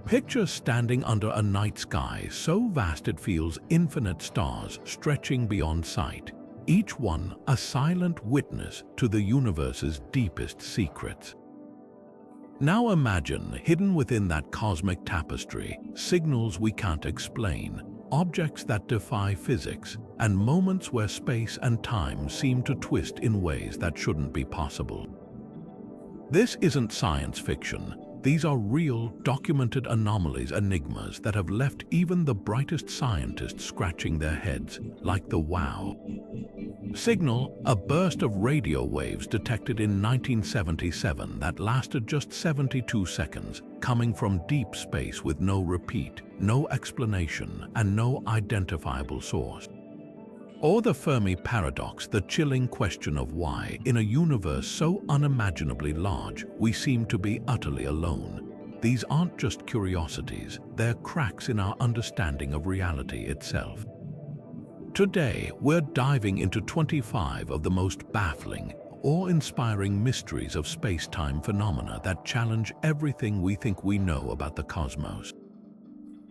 Picture standing under a night sky so vast it feels infinite stars stretching beyond sight, each one a silent witness to the universe's deepest secrets. Now imagine, hidden within that cosmic tapestry, signals we can't explain, objects that defy physics, and moments where space and time seem to twist in ways that shouldn't be possible. This isn't science fiction. These are real, documented anomalies, enigmas that have left even the brightest scientists scratching their heads, like the WOW signal, a burst of radio waves detected in 1977 that lasted just 72 seconds, coming from deep space with no repeat, no explanation, and no identifiable source. Or the Fermi Paradox, the chilling question of why, in a universe so unimaginably large, we seem to be utterly alone. These aren't just curiosities, they're cracks in our understanding of reality itself. Today, we're diving into 25 of the most baffling, awe-inspiring mysteries of space-time phenomena that challenge everything we think we know about the cosmos.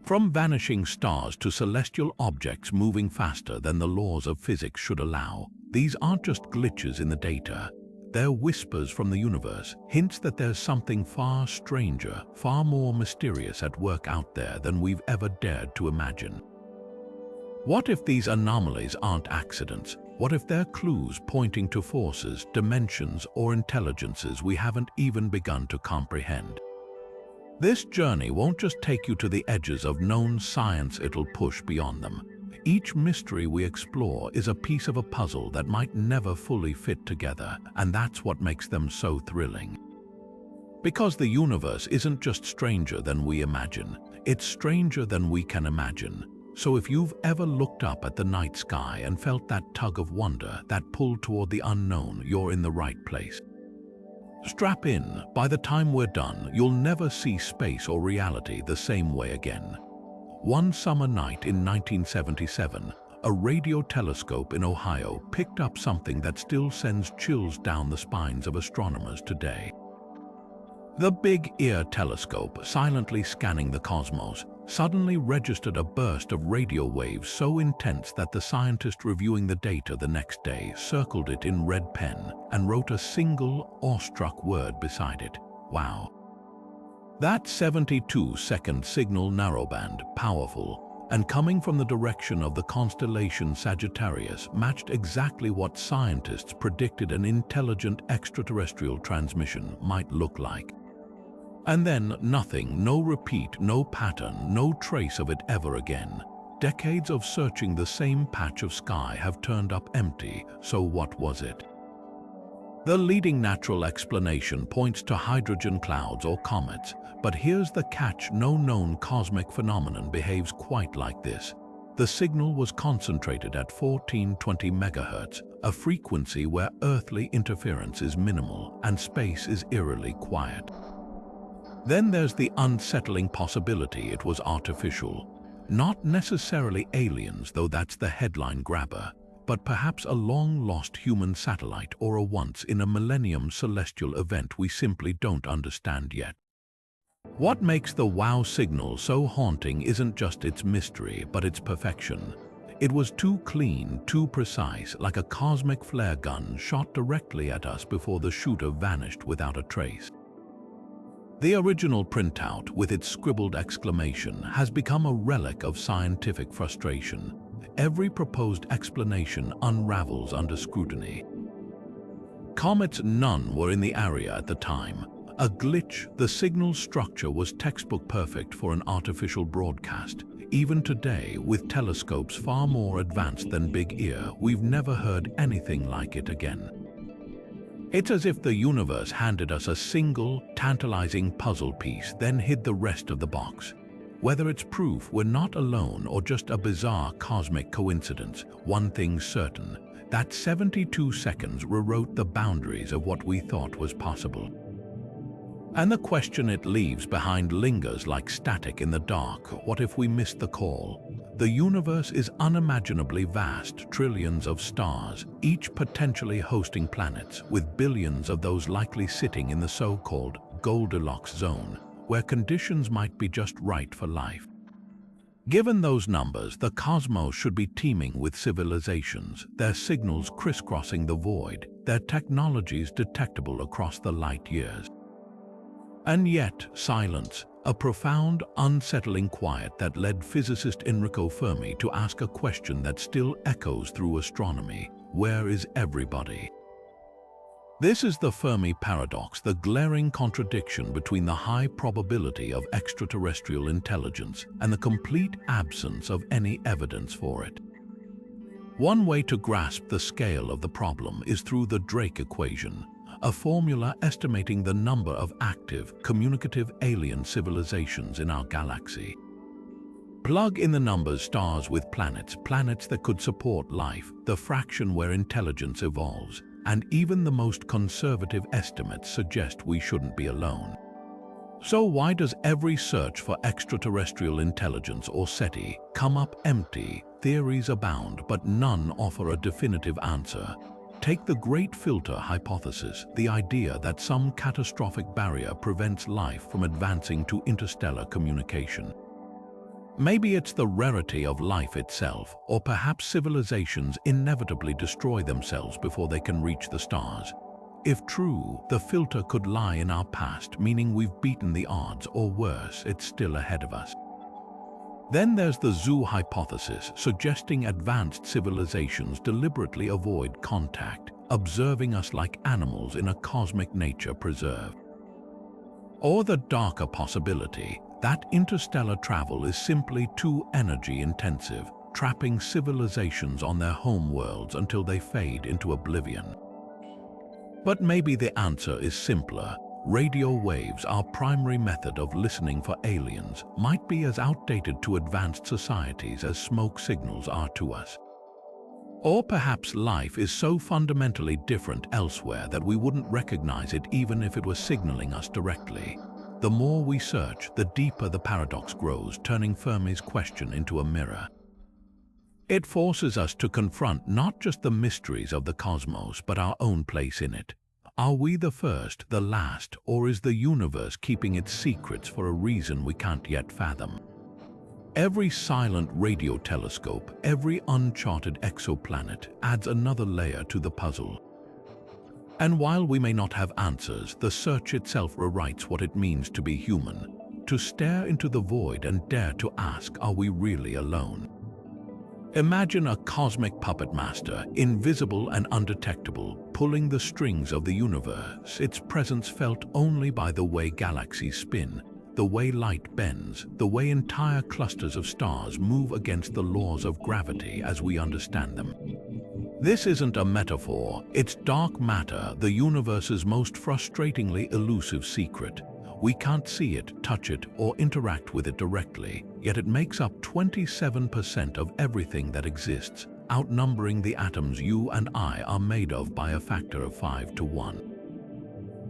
From vanishing stars to celestial objects moving faster than the laws of physics should allow, these aren't just glitches in the data. They're whispers from the universe, hints that there's something far stranger, far more mysterious at work out there than we've ever dared to imagine. What if these anomalies aren't accidents? What if they're clues pointing to forces, dimensions, or intelligences we haven't even begun to comprehend? This journey won't just take you to the edges of known science, it'll push beyond them. Each mystery we explore is a piece of a puzzle that might never fully fit together, and that's what makes them so thrilling. Because the universe isn't just stranger than we imagine, it's stranger than we can imagine. So if you've ever looked up at the night sky and felt that tug of wonder, that pull toward the unknown, you're in the right place. Strap in. By the time we're done, you'll never see space or reality the same way again. One summer night in 1977, a radio telescope in Ohio picked up something that still sends chills down the spines of astronomers today. The Big Ear telescope, silently scanning the cosmos, suddenly registered a burst of radio waves so intense that the scientist reviewing the data the next day circled it in red pen and wrote a single, awestruck word beside it: "Wow." That 72-second signal, narrowband, powerful, and coming from the direction of the constellation Sagittarius, matched exactly what scientists predicted an intelligent extraterrestrial transmission might look like. And then nothing, no repeat, no pattern, no trace of it ever again. Decades of searching the same patch of sky have turned up empty, so what was it? The leading natural explanation points to hydrogen clouds or comets, but here's the catch: no known cosmic phenomenon behaves quite like this. The signal was concentrated at 1420 MHz, a frequency where earthly interference is minimal and space is eerily quiet. Then there's the unsettling possibility it was artificial. Not necessarily aliens, though that's the headline grabber, but perhaps a long-lost human satellite or a once-in-a-millennium celestial event we simply don't understand yet. What makes the WOW signal so haunting isn't just its mystery, but its perfection. It was too clean, too precise, like a cosmic flare gun shot directly at us before the shooter vanished without a trace. The original printout, with its scribbled exclamation, has become a relic of scientific frustration. Every proposed explanation unravels under scrutiny. Comets, none were in the area at the time. A glitch, the signal structure was textbook perfect for an artificial broadcast. Even today, with telescopes far more advanced than Big Ear, we've never heard anything like it again. It's as if the universe handed us a single, tantalizing puzzle piece, then hid the rest of the box. Whether it's proof we're not alone or just a bizarre cosmic coincidence, one thing's certain: that 72 seconds rewrote the boundaries of what we thought was possible. And the question it leaves behind lingers like static in the dark. What if we missed the call? The universe is unimaginably vast, trillions of stars, each potentially hosting planets, with billions of those likely sitting in the so-called Goldilocks zone. where conditions might be just right for life. Given those numbers, the cosmos should be teeming with civilizations, their signals crisscrossing the void, their technologies detectable across the light years. And yet, silence, a profound, unsettling quiet that led physicist Enrico Fermi to ask a question that still echoes through astronomy: where is everybody? This is the Fermi Paradox, the glaring contradiction between the high probability of extraterrestrial intelligence and the complete absence of any evidence for it. One way to grasp the scale of the problem is through the Drake equation, a formula estimating the number of active, communicative alien civilizations in our galaxy. Plug in the numbers: stars with planets, planets that could support life, the fraction where intelligence evolves, and even the most conservative estimates suggest we shouldn't be alone. So why does every search for extraterrestrial intelligence, or SETI, come up empty? Theories abound, but none offer a definitive answer. Take the Great Filter hypothesis, the idea that some catastrophic barrier prevents life from advancing to interstellar communication. Maybe it's the rarity of life itself, or perhaps civilizations inevitably destroy themselves before they can reach the stars. If true, the filter could lie in our past, meaning we've beaten the odds, or worse, it's still ahead of us. Then there's the zoo hypothesis, suggesting advanced civilizations deliberately avoid contact, observing us like animals in a cosmic nature preserve. Or the darker possibility, that interstellar travel is simply too energy-intensive, trapping civilizations on their home worlds until they fade into oblivion. But maybe the answer is simpler. Radio waves, our primary method of listening for aliens, might be as outdated to advanced societies as smoke signals are to us. Or perhaps life is so fundamentally different elsewhere that we wouldn't recognize it even if it was signaling us directly. The more we search, the deeper the paradox grows, turning Fermi's question into a mirror. It forces us to confront not just the mysteries of the cosmos, but our own place in it. Are we the first, the last, or is the universe keeping its secrets for a reason we can't yet fathom? Every silent radio telescope, every uncharted exoplanet adds another layer to the puzzle. And while we may not have answers, the search itself rewrites what it means to be human, to stare into the void and dare to ask, are we really alone? Imagine a cosmic puppet master, invisible and undetectable, pulling the strings of the universe, its presence felt only by the way galaxies spin, the way light bends, the way entire clusters of stars move against the laws of gravity as we understand them. This isn't a metaphor, it's dark matter, the universe's most frustratingly elusive secret. We can't see it, touch it, or interact with it directly, yet it makes up 27% of everything that exists, outnumbering the atoms you and I are made of by a factor of 5 to 1.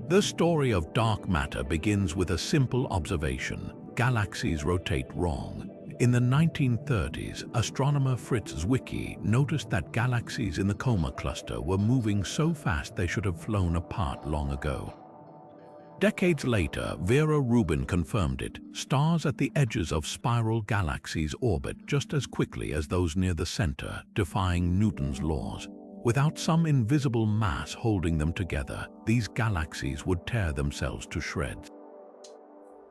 The story of dark matter begins with a simple observation: galaxies rotate wrong. In the 1930s, astronomer Fritz Zwicky noticed that galaxies in the Coma cluster were moving so fast they should have flown apart long ago. Decades later, Vera Rubin confirmed it. Stars at the edges of spiral galaxies orbit just as quickly as those near the center, defying Newton's laws. Without some invisible mass holding them together, these galaxies would tear themselves to shreds.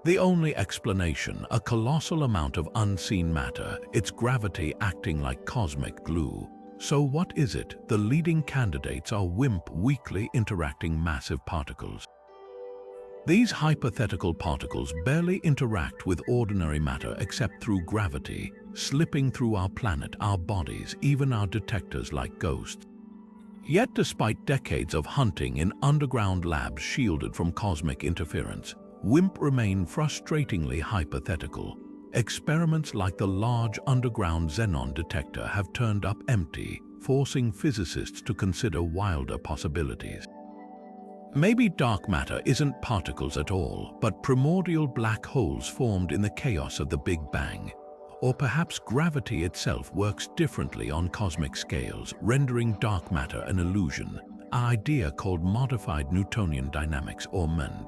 The only explanation, a colossal amount of unseen matter, its gravity acting like cosmic glue. So what is it? The leading candidates are WIMP, weakly interacting massive particles. These hypothetical particles barely interact with ordinary matter except through gravity, slipping through our planet, our bodies, even our detectors like ghosts. Yet despite decades of hunting in underground labs shielded from cosmic interference, WIMP remain frustratingly hypothetical. Experiments like the Large Underground Xenon detector have turned up empty, forcing physicists to consider wilder possibilities. Maybe dark matter isn't particles at all, but primordial black holes formed in the chaos of the Big Bang. Or perhaps gravity itself works differently on cosmic scales, rendering dark matter an illusion, an idea called modified Newtonian dynamics or MN.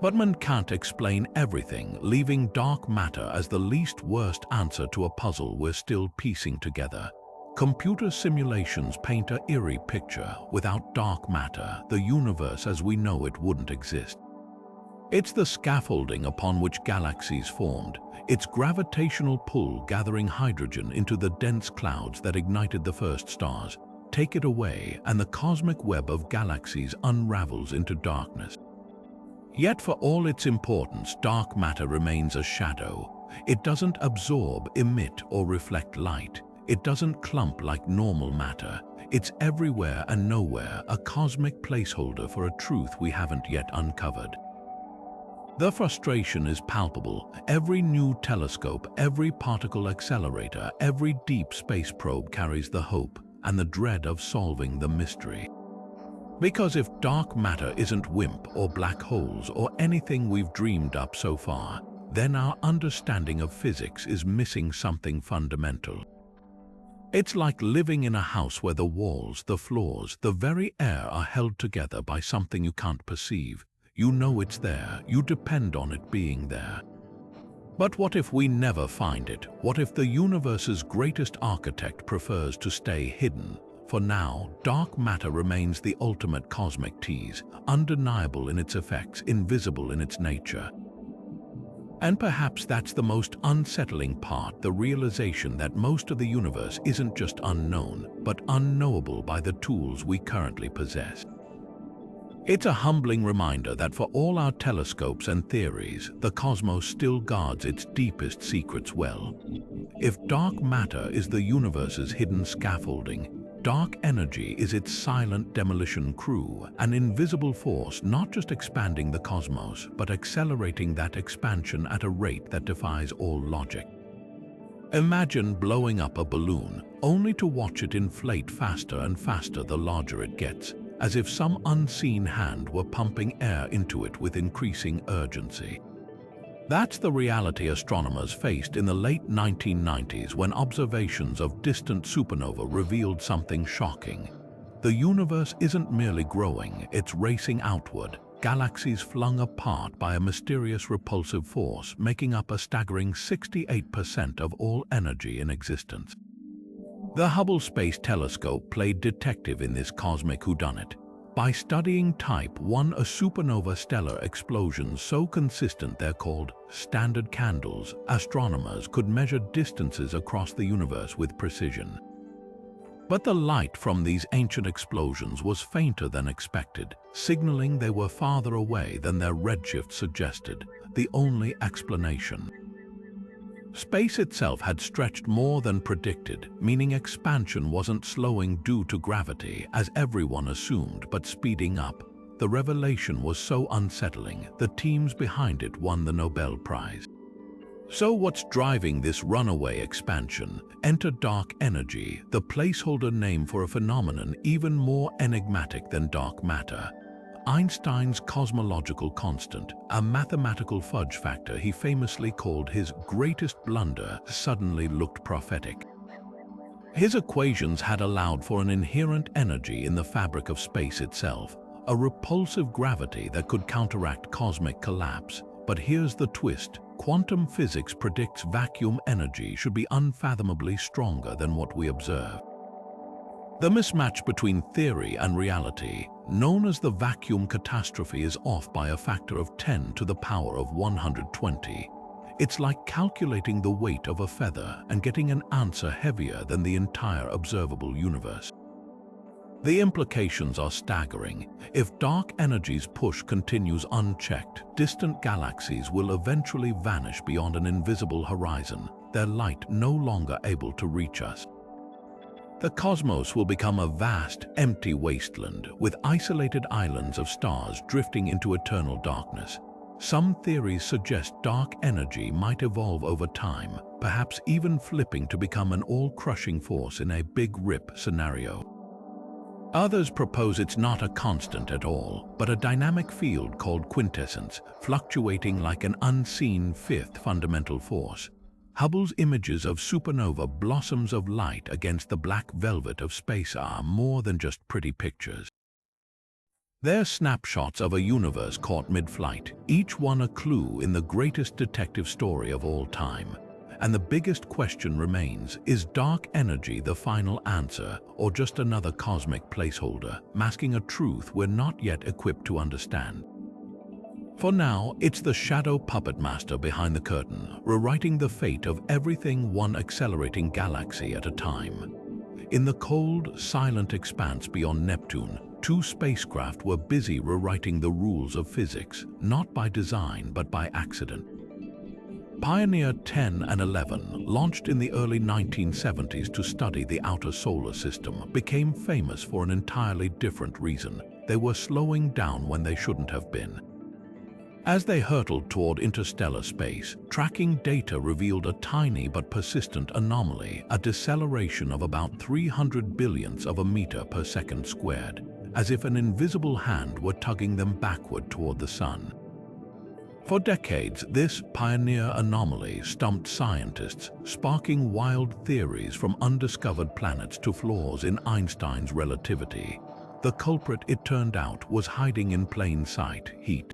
But man can't explain everything, leaving dark matter as the least worst answer to a puzzle we're still piecing together. Computer simulations paint an eerie picture. Without dark matter, the universe as we know it wouldn't exist. It's the scaffolding upon which galaxies formed, its gravitational pull gathering hydrogen into the dense clouds that ignited the first stars. Take it away, and the cosmic web of galaxies unravels into darkness. Yet for all its importance, dark matter remains a shadow. It doesn't absorb, emit, or reflect light. It doesn't clump like normal matter. It's everywhere and nowhere, a cosmic placeholder for a truth we haven't yet uncovered. The frustration is palpable. Every new telescope, every particle accelerator, every deep space probe carries the hope and the dread of solving the mystery. Because if dark matter isn't WIMP or black holes or anything we've dreamed up so far, then our understanding of physics is missing something fundamental. It's like living in a house where the walls, the floors, the very air are held together by something you can't perceive. You know it's there, you depend on it being there. But what if we never find it? What if the universe's greatest architect prefers to stay hidden? For now, dark matter remains the ultimate cosmic tease, undeniable in its effects, invisible in its nature. And perhaps that's the most unsettling part, the realization that most of the universe isn't just unknown, but unknowable by the tools we currently possess. It's a humbling reminder that for all our telescopes and theories, the cosmos still guards its deepest secrets well. If dark matter is the universe's hidden scaffolding, dark energy is its silent demolition crew, an invisible force not just expanding the cosmos, but accelerating that expansion at a rate that defies all logic. Imagine blowing up a balloon, only to watch it inflate faster and faster the larger it gets, as if some unseen hand were pumping air into it with increasing urgency. That's the reality astronomers faced in the late 1990s when observations of distant supernova revealed something shocking. The universe isn't merely growing, it's racing outward, galaxies flung apart by a mysterious repulsive force making up a staggering 68% of all energy in existence. The Hubble Space Telescope played detective in this cosmic whodunit. By studying Type 1, a supernova stellar explosions so consistent they're called standard candles, astronomers could measure distances across the universe with precision. But the light from these ancient explosions was fainter than expected, signaling they were farther away than their redshift suggested, the only explanation. Space itself had stretched more than predicted, meaning expansion wasn't slowing due to gravity, as everyone assumed, but speeding up. The revelation was so unsettling, the teams behind it won the Nobel Prize. So what's driving this runaway expansion? Enter dark energy, the placeholder name for a phenomenon even more enigmatic than dark matter. Einstein's cosmological constant, a mathematical fudge factor he famously called his greatest blunder, suddenly looked prophetic. His equations had allowed for an inherent energy in the fabric of space itself, a repulsive gravity that could counteract cosmic collapse. But here's the twist. Quantum physics predicts vacuum energy should be unfathomably stronger than what we observe. The mismatch between theory and reality, known as the vacuum catastrophe, is off by a factor of 10 to the power of 120. It's like calculating the weight of a feather and getting an answer heavier than the entire observable universe. The implications are staggering. If dark energy's push continues unchecked, distant galaxies will eventually vanish beyond an invisible horizon, their light no longer able to reach us. The cosmos will become a vast, empty wasteland, with isolated islands of stars drifting into eternal darkness. Some theories suggest dark energy might evolve over time, perhaps even flipping to become an all-crushing force in a Big Rip scenario. Others propose it's not a constant at all, but a dynamic field called quintessence, fluctuating like an unseen fifth fundamental force. Hubble's images of supernova blossoms of light against the black velvet of space are more than just pretty pictures. They're snapshots of a universe caught mid-flight, each one a clue in the greatest detective story of all time. And the biggest question remains, is dark energy the final answer, or just another cosmic placeholder, masking a truth we're not yet equipped to understand? For now, it's the shadow puppet master behind the curtain, rewriting the fate of everything, one accelerating galaxy at a time. In the cold, silent expanse beyond Neptune, two spacecraft were busy rewriting the rules of physics, not by design but by accident. Pioneer 10 and 11, launched in the early 1970s to study the outer solar system, became famous for an entirely different reason. They were slowing down when they shouldn't have been. As they hurtled toward interstellar space, tracking data revealed a tiny but persistent anomaly, a deceleration of about 300 billionths of a meter per second squared, as if an invisible hand were tugging them backward toward the sun. For decades, this Pioneer anomaly stumped scientists, sparking wild theories from undiscovered planets to flaws in Einstein's relativity. The culprit, it turned out, was hiding in plain sight: heat.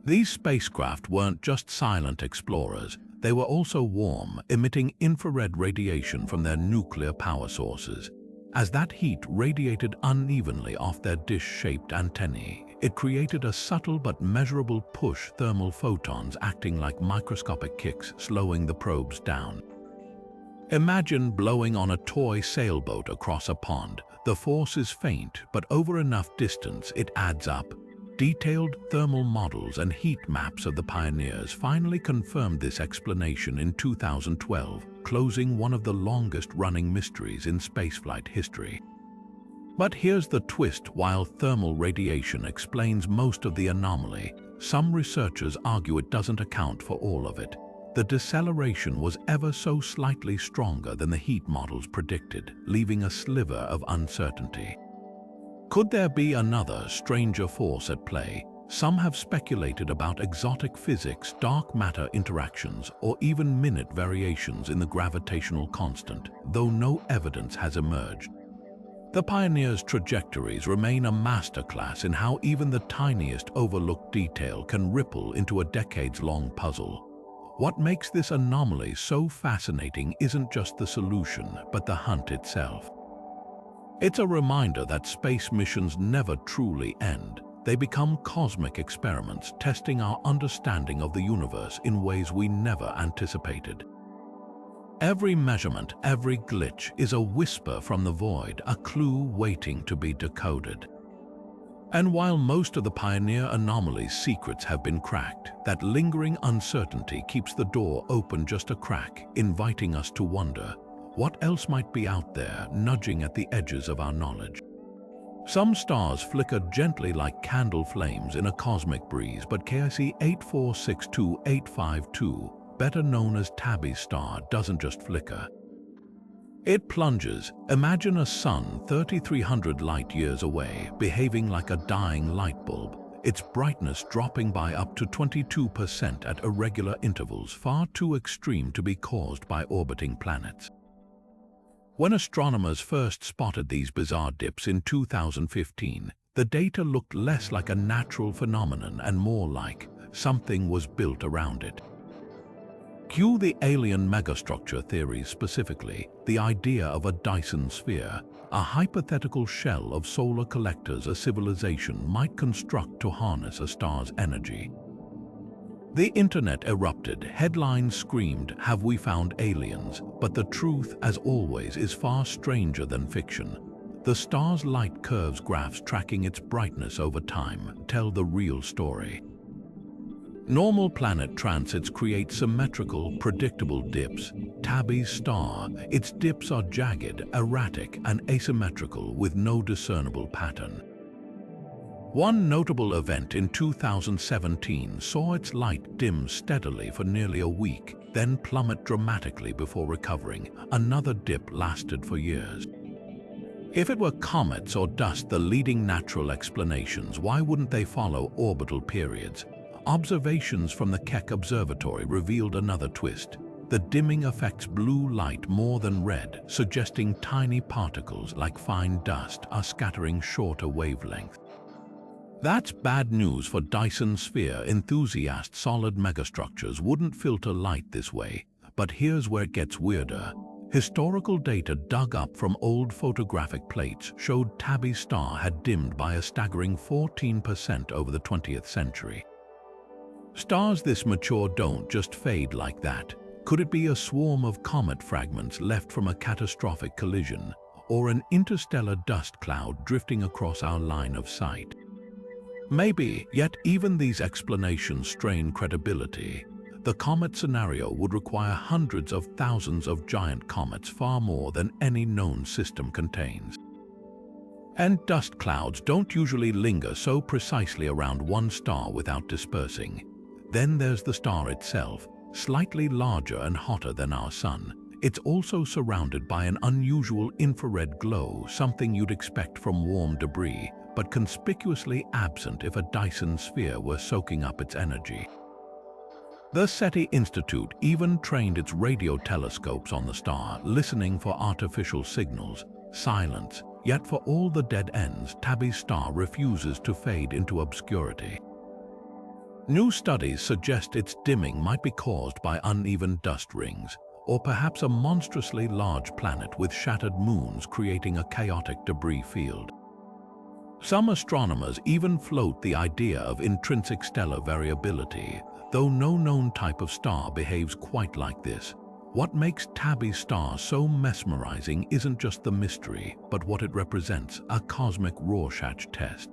These spacecraft weren't just silent explorers, they were also warm, emitting infrared radiation from their nuclear power sources. As that heat radiated unevenly off their dish-shaped antennae, it created a subtle but measurable push, thermal photons acting like microscopic kicks, slowing the probes down. Imagine blowing on a toy sailboat across a pond. The force is faint, but over enough distance it adds up. Detailed thermal models and heat maps of the Pioneers finally confirmed this explanation in 2012, closing one of the longest-running mysteries in spaceflight history. But here's the twist: while thermal radiation explains most of the anomaly, some researchers argue it doesn't account for all of it. The deceleration was ever so slightly stronger than the heat models predicted, leaving a sliver of uncertainty. Could there be another, stranger force at play? Some have speculated about exotic physics, dark matter interactions, or even minute variations in the gravitational constant, though no evidence has emerged. The Pioneers' trajectories remain a masterclass in how even the tiniest overlooked detail can ripple into a decades-long puzzle. What makes this anomaly so fascinating isn't just the solution, but the hunt itself. It's a reminder that space missions never truly end. They become cosmic experiments, testing our understanding of the universe in ways we never anticipated. Every measurement, every glitch is a whisper from the void, a clue waiting to be decoded. And while most of the Pioneer anomaly's secrets have been cracked, that lingering uncertainty keeps the door open just a crack, inviting us to wonder, what else might be out there, nudging at the edges of our knowledge? Some stars flicker gently like candle flames in a cosmic breeze, but KIC 8462852, better known as Tabby's star, doesn't just flicker. It plunges. Imagine a sun 3,300 light-years away, behaving like a dying light bulb, its brightness dropping by up to 22% at irregular intervals, far too extreme to be caused by orbiting planets. When astronomers first spotted these bizarre dips in 2015, the data looked less like a natural phenomenon and more like something was built around it. Cue the alien megastructure theories, specifically the idea of a Dyson sphere, a hypothetical shell of solar collectors a civilization might construct to harness a star's energy. The internet erupted, headlines screamed, "Have we found aliens?" But the truth, as always, is far stranger than fiction. The star's light curves graphs tracking its brightness over time tell the real story. Normal planet transits create symmetrical, predictable dips. Tabby's star, its dips are jagged, erratic, and asymmetrical with no discernible pattern. One notable event in 2017 saw its light dim steadily for nearly a week, then plummet dramatically before recovering. Another dip lasted for years. If it were comets or dust the leading natural explanations, why wouldn't they follow orbital periods? Observations from the Keck Observatory revealed another twist. The dimming affects blue light more than red, suggesting tiny particles like fine dust are scattering shorter wavelengths. That's bad news for Dyson sphere enthusiasts. Solid megastructures wouldn't filter light this way, but here's where it gets weirder. Historical data dug up from old photographic plates showed Tabby's star had dimmed by a staggering 14% over the 20th century. Stars this mature don't just fade like that. Could it be a swarm of comet fragments left from a catastrophic collision, or an interstellar dust cloud drifting across our line of sight? Maybe, yet even these explanations strain credibility. The comet scenario would require hundreds of thousands of giant comets, far more than any known system contains. And dust clouds don't usually linger so precisely around one star without dispersing. Then there's the star itself, slightly larger and hotter than our Sun. It's also surrounded by an unusual infrared glow, something you'd expect from warm debris, but conspicuously absent if a Dyson sphere were soaking up its energy. The SETI Institute even trained its radio telescopes on the star, listening for artificial signals. Silence, yet for all the dead ends, Tabby's star refuses to fade into obscurity. New studies suggest its dimming might be caused by uneven dust rings, or perhaps a monstrously large planet with shattered moons creating a chaotic debris field. Some astronomers even float the idea of intrinsic stellar variability, though no known type of star behaves quite like this. What makes Tabby's star so mesmerizing isn't just the mystery, but what it represents, a cosmic Rorschach test.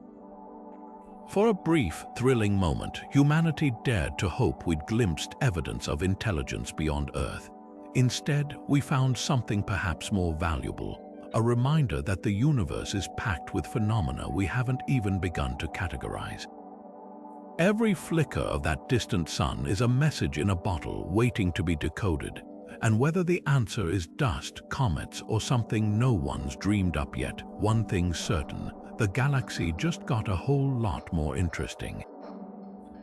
For a brief, thrilling moment, humanity dared to hope we'd glimpsed evidence of intelligence beyond Earth. Instead, we found something perhaps more valuable, a reminder that the universe is packed with phenomena we haven't even begun to categorize. Every flicker of that distant sun is a message in a bottle waiting to be decoded, and whether the answer is dust, comets, or something no one's dreamed up yet, one thing's certain: the galaxy just got a whole lot more interesting.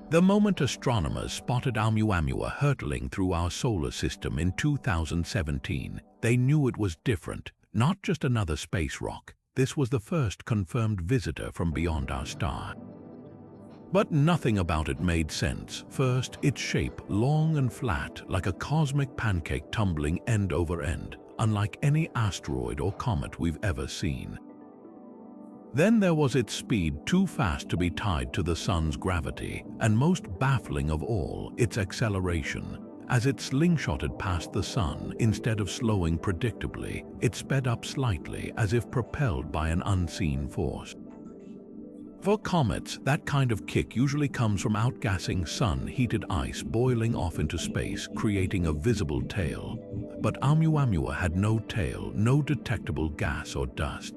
The moment astronomers spotted Oumuamua hurtling through our solar system in 2017, they knew it was different, not just another space rock. This was the first confirmed visitor from beyond our star. But nothing about it made sense. First, its shape, long and flat, like a cosmic pancake tumbling end over end, unlike any asteroid or comet we've ever seen. Then there was its speed, too fast to be tied to the sun's gravity, and most baffling of all, its acceleration. As it slingshotted past the sun, instead of slowing predictably, it sped up slightly, as if propelled by an unseen force. For comets, that kind of kick usually comes from outgassing sun-heated ice boiling off into space, creating a visible tail. But Oumuamua had no tail, no detectable gas or dust.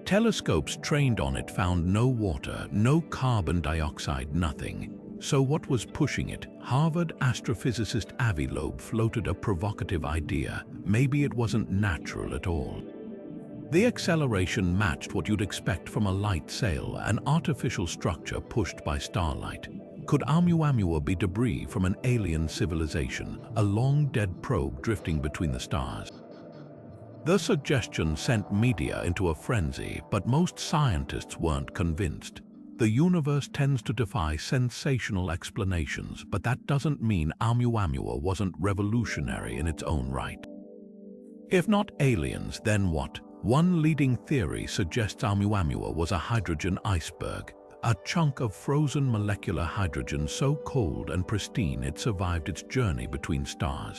Telescopes trained on it found no water, no carbon dioxide, nothing. So what was pushing it? Harvard astrophysicist Avi Loeb floated a provocative idea. Maybe it wasn't natural at all. The acceleration matched what you'd expect from a light sail, an artificial structure pushed by starlight. Could Oumuamua be debris from an alien civilization, a long-dead probe drifting between the stars? The suggestion sent media into a frenzy, but most scientists weren't convinced. The universe tends to defy sensational explanations, but that doesn't mean Oumuamua wasn't revolutionary in its own right. If not aliens, then what? One leading theory suggests Oumuamua was a hydrogen iceberg, a chunk of frozen molecular hydrogen so cold and pristine it survived its journey between stars.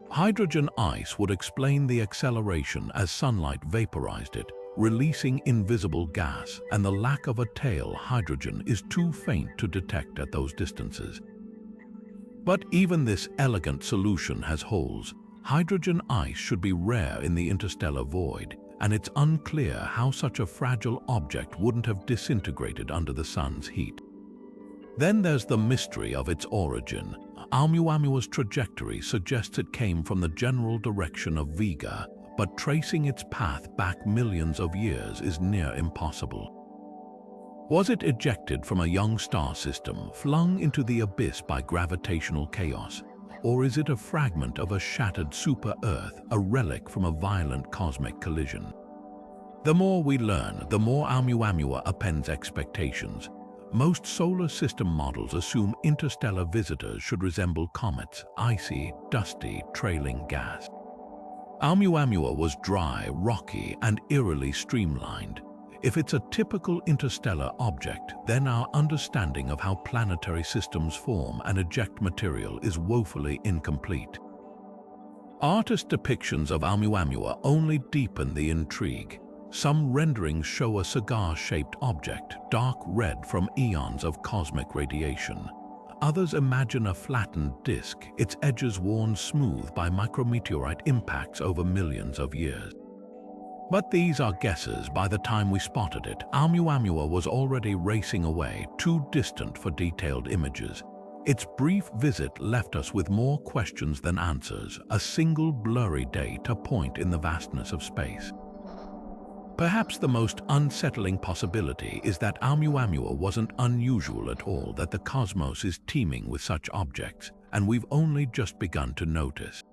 Hydrogen ice would explain the acceleration as sunlight vaporized it, releasing invisible gas, and the lack of a tail. Hydrogen is too faint to detect at those distances. But even this elegant solution has holes. Hydrogen ice should be rare in the interstellar void, and it's unclear how such a fragile object wouldn't have disintegrated under the sun's heat. Then there's the mystery of its origin. Oumuamua's trajectory suggests it came from the general direction of Vega, but tracing its path back millions of years is near impossible. Was it ejected from a young star system, flung into the abyss by gravitational chaos? Or is it a fragment of a shattered super-Earth, a relic from a violent cosmic collision? The more we learn, the more Oumuamua upends expectations. Most solar system models assume interstellar visitors should resemble comets, icy, dusty, trailing gas. Oumuamua was dry, rocky, and eerily streamlined. If it's a typical interstellar object, then our understanding of how planetary systems form and eject material is woefully incomplete. Artist depictions of Oumuamua only deepen the intrigue. Some renderings show a cigar-shaped object, dark red from eons of cosmic radiation. Others imagine a flattened disk, its edges worn smooth by micrometeorite impacts over millions of years. But these are guesses. By the time we spotted it, Oumuamua was already racing away, too distant for detailed images. Its brief visit left us with more questions than answers, a single blurry day to point in the vastness of space. Perhaps the most unsettling possibility is that Oumuamua wasn't unusual at all, that the cosmos is teeming with such objects, and we've only just begun to notice.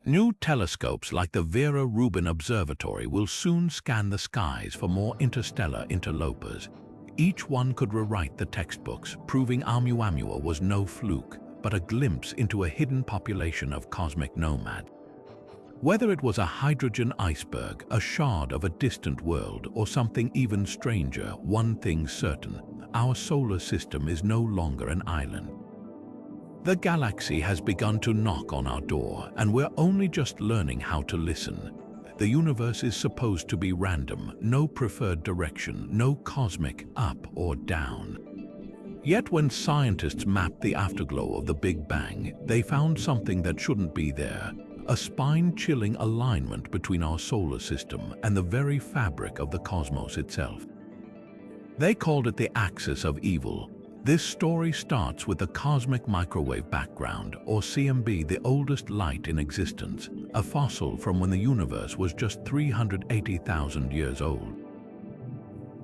New telescopes like the Vera Rubin Observatory will soon scan the skies for more interstellar interlopers. Each one could rewrite the textbooks, proving Oumuamua was no fluke, but a glimpse into a hidden population of cosmic nomads. Whether it was a hydrogen iceberg, a shard of a distant world, or something even stranger, one thing's certain: our solar system is no longer an island. The galaxy has begun to knock on our door, and we're only just learning how to listen. The universe is supposed to be random, no preferred direction, no cosmic up or down. Yet when scientists mapped the afterglow of the Big Bang, they found something that shouldn't be there: a spine-chilling alignment between our solar system and the very fabric of the cosmos itself. They called it the axis of evil. This story starts with the cosmic microwave background, or CMB, the oldest light in existence, a fossil from when the universe was just 380,000 years old.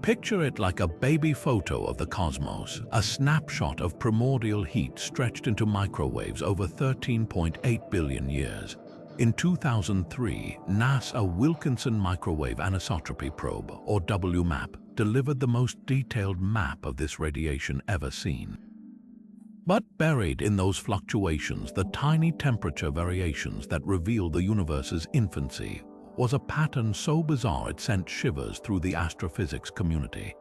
Picture it like a baby photo of the cosmos, a snapshot of primordial heat stretched into microwaves over 13.8 billion years. In 2003, NASA Wilkinson Microwave Anisotropy Probe, or WMAP, delivered the most detailed map of this radiation ever seen. But buried in those fluctuations, the tiny temperature variations that reveal the universe's infancy, was a pattern so bizarre it sent shivers through the astrophysics community.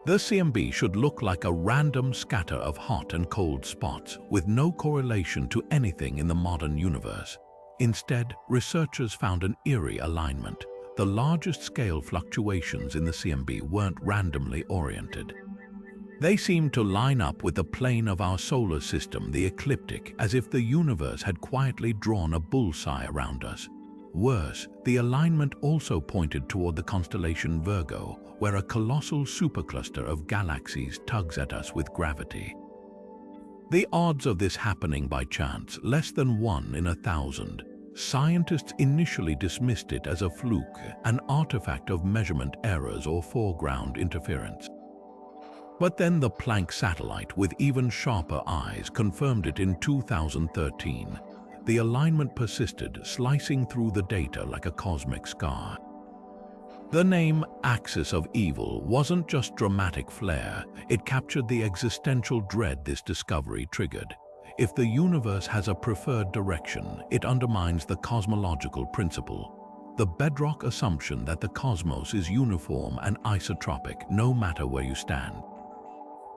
The CMB should look like a random scatter of hot and cold spots, with no correlation to anything in the modern universe. Instead, researchers found an eerie alignment. The largest scale fluctuations in the CMB weren't randomly oriented. They seemed to line up with the plane of our solar system, the ecliptic, as if the universe had quietly drawn a bullseye around us. Worse, the alignment also pointed toward the constellation Virgo, where a colossal supercluster of galaxies tugs at us with gravity. The odds of this happening by chance, less than 1 in 1,000. Scientists initially dismissed it as a fluke, an artifact of measurement errors or foreground interference. But then the Planck satellite, with even sharper eyes, confirmed it in 2013. The alignment persisted, slicing through the data like a cosmic scar. The name Axis of Evil wasn't just dramatic flair, it captured the existential dread this discovery triggered. If the universe has a preferred direction, it undermines the cosmological principle, the bedrock assumption that the cosmos is uniform and isotropic no matter where you stand.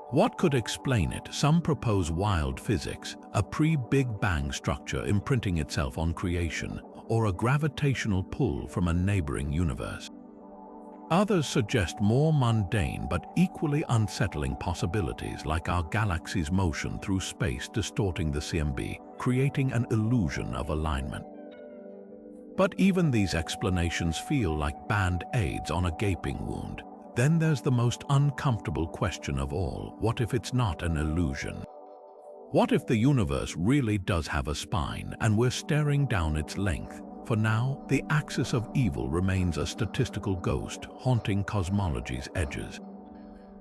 What could explain it? Some propose wild physics, a pre-Big Bang structure imprinting itself on creation, or a gravitational pull from a neighboring universe. Others suggest more mundane but equally unsettling possibilities, like our galaxy's motion through space distorting the CMB, creating an illusion of alignment. But even these explanations feel like band-aids on a gaping wound. Then there's the most uncomfortable question of all: what if it's not an illusion? What if the universe really does have a spine and we're staring down its length? For now, the axis of evil remains a statistical ghost haunting cosmology's edges.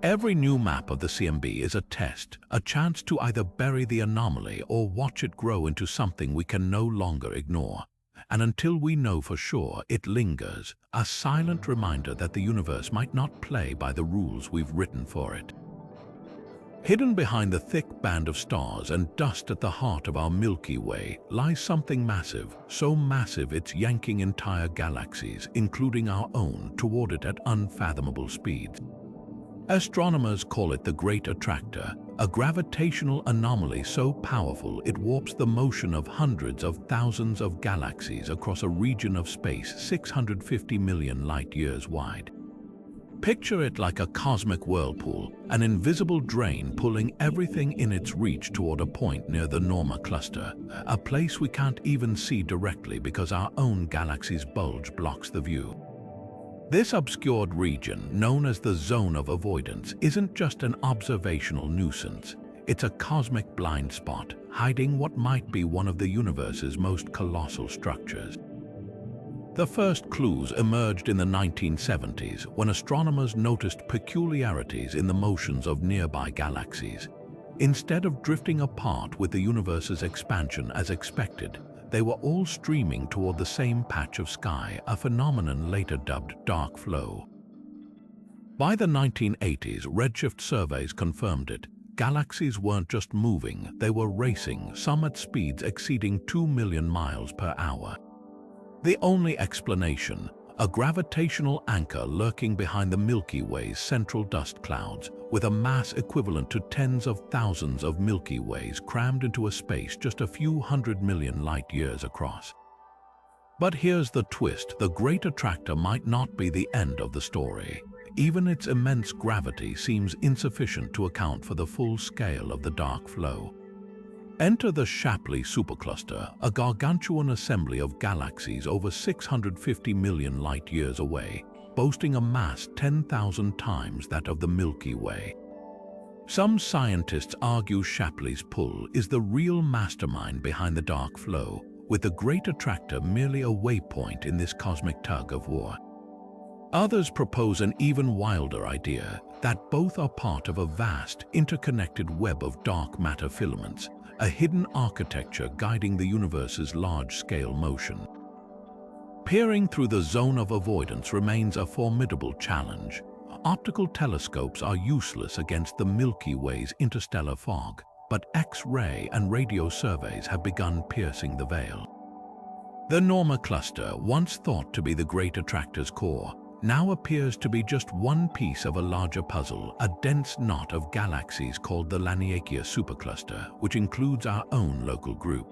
Every new map of the CMB is a test, a chance to either bury the anomaly or watch it grow into something we can no longer ignore. And until we know for sure, it lingers, a silent reminder that the universe might not play by the rules we've written for it. Hidden behind the thick band of stars and dust at the heart of our Milky Way lies something massive, so massive it's yanking entire galaxies, including our own, toward it at unfathomable speeds. Astronomers call it the Great Attractor, a gravitational anomaly so powerful it warps the motion of hundreds of thousands of galaxies across a region of space 650 million light-years wide. Picture it like a cosmic whirlpool, an invisible drain pulling everything in its reach toward a point near the Norma cluster, a place we can't even see directly because our own galaxy's bulge blocks the view. This obscured region, known as the zone of avoidance, isn't just an observational nuisance. It's a cosmic blind spot, hiding what might be one of the universe's most colossal structures. The first clues emerged in the 1970s when astronomers noticed peculiarities in the motions of nearby galaxies. Instead of drifting apart with the universe's expansion as expected, they were all streaming toward the same patch of sky, a phenomenon later dubbed dark flow. By the 1980s, redshift surveys confirmed it. Galaxies weren't just moving, they were racing, some at speeds exceeding 2 million miles per hour. The only explanation, a gravitational anchor lurking behind the Milky Way's central dust clouds, with a mass equivalent to tens of thousands of Milky Ways crammed into a space just a few 100 million light-years across. But here's the twist: the Great Attractor might not be the end of the story. Even its immense gravity seems insufficient to account for the full scale of the dark flow. Enter the Shapley supercluster, a gargantuan assembly of galaxies over 650 million light-years away, boasting a mass 10,000 times that of the Milky Way. Some scientists argue Shapley's pull is the real mastermind behind the dark flow, with the Great Attractor merely a waypoint in this cosmic tug-of-war. Others propose an even wilder idea, that both are part of a vast, interconnected web of dark matter filaments, a hidden architecture guiding the universe's large-scale motion. Peering through the zone of avoidance remains a formidable challenge. Optical telescopes are useless against the Milky Way's interstellar fog, but X-ray and radio surveys have begun piercing the veil. The Norma cluster, once thought to be the Great Attractor's core, now appears to be just one piece of a larger puzzle, a dense knot of galaxies called the Laniakea supercluster, which includes our own local group.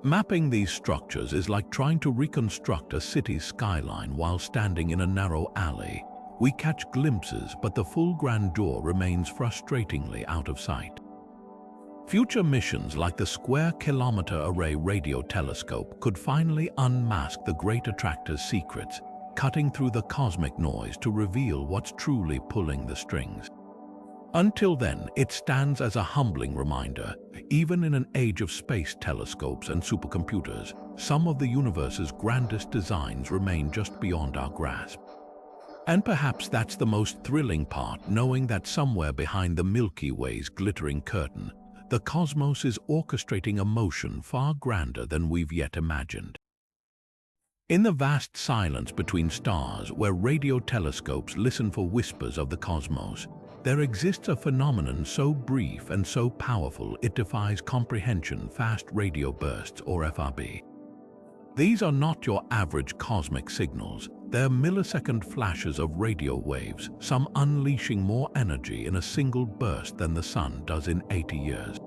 Mapping these structures is like trying to reconstruct a city's skyline while standing in a narrow alley. We catch glimpses, but the full grandeur remains frustratingly out of sight. Future missions like the Square Kilometer Array radio telescope could finally unmask the Great Attractor's secrets, cutting through the cosmic noise to reveal what's truly pulling the strings. Until then, it stands as a humbling reminder, even in an age of space telescopes and supercomputers, some of the universe's grandest designs remain just beyond our grasp. And perhaps that's the most thrilling part, knowing that somewhere behind the Milky Way's glittering curtain, the cosmos is orchestrating a motion far grander than we've yet imagined. In the vast silence between stars, where radio telescopes listen for whispers of the cosmos, there exists a phenomenon so brief and so powerful it defies comprehension: fast radio bursts, or FRB. These are not your average cosmic signals. They're millisecond flashes of radio waves, some unleashing more energy in a single burst than the sun does in 80 years.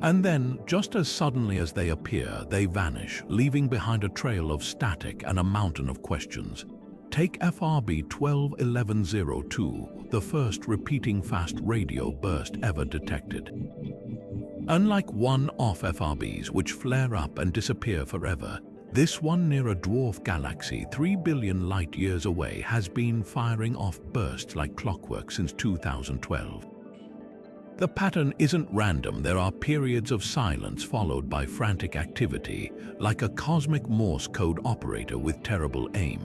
And then, just as suddenly as they appear, they vanish, leaving behind a trail of static and a mountain of questions. Take FRB 121102, the first repeating fast radio burst ever detected. Unlike one-off FRBs, which flare up and disappear forever, this one near a dwarf galaxy 3 billion light-years away has been firing off bursts like clockwork since 2012. The pattern isn't random. There are periods of silence followed by frantic activity, like a cosmic Morse code operator with terrible aim.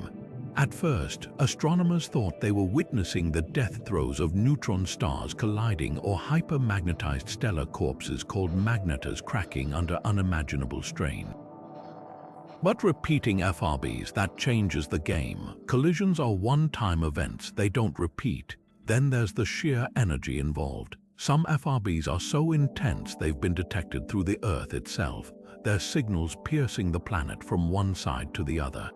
At first, astronomers thought they were witnessing the death throes of neutron stars colliding or hypermagnetized stellar corpses called magnetas cracking under unimaginable strain. But repeating FRBs, that changes the game. Collisions are one-time events, they don't repeat. Then there's the sheer energy involved. Some FRBs are so intense they've been detected through the Earth itself, their signals piercing the planet from one side to the other.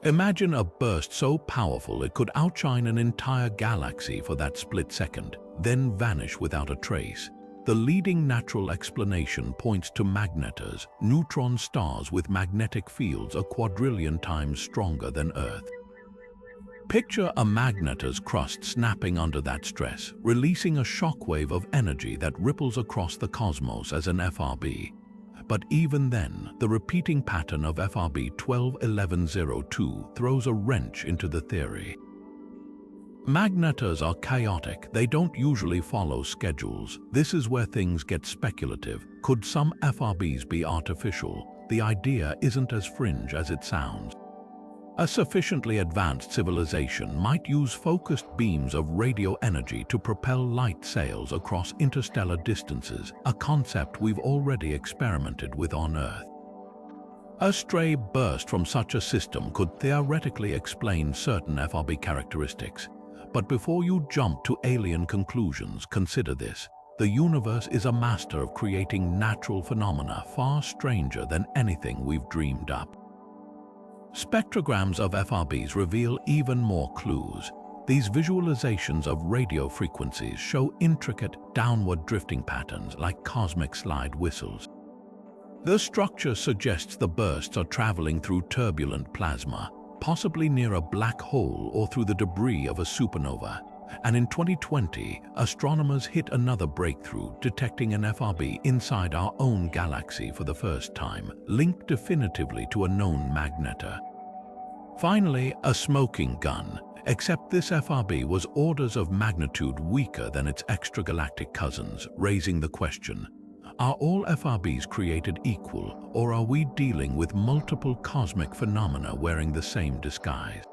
Imagine a burst so powerful it could outshine an entire galaxy for that split second, then vanish without a trace. The leading natural explanation points to magnetars, neutron stars with magnetic fields a quadrillion times stronger than Earth. Picture a magnetar's crust snapping under that stress, releasing a shockwave of energy that ripples across the cosmos as an FRB. But even then, the repeating pattern of FRB 121102 throws a wrench into the theory. Magnetars are chaotic, they don't usually follow schedules. This is where things get speculative. Could some FRBs be artificial? The idea isn't as fringe as it sounds. A sufficiently advanced civilization might use focused beams of radio energy to propel light sails across interstellar distances, a concept we've already experimented with on Earth. A stray burst from such a system could theoretically explain certain FRB characteristics. But before you jump to alien conclusions, consider this. The universe is a master of creating natural phenomena far stranger than anything we've dreamed up. Spectrograms of FRBs reveal even more clues. These visualizations of radio frequencies show intricate downward drifting patterns like cosmic slide whistles. The structure suggests the bursts are traveling through turbulent plasma, possibly near a black hole or through the debris of a supernova. And in 2020, astronomers hit another breakthrough, detecting an FRB inside our own galaxy for the first time, linked definitively to a known magnetar. Finally, a smoking gun, except this FRB was orders of magnitude weaker than its extragalactic cousins, raising the question: are all FRBs created equal, or are we dealing with multiple cosmic phenomena wearing the same disguise?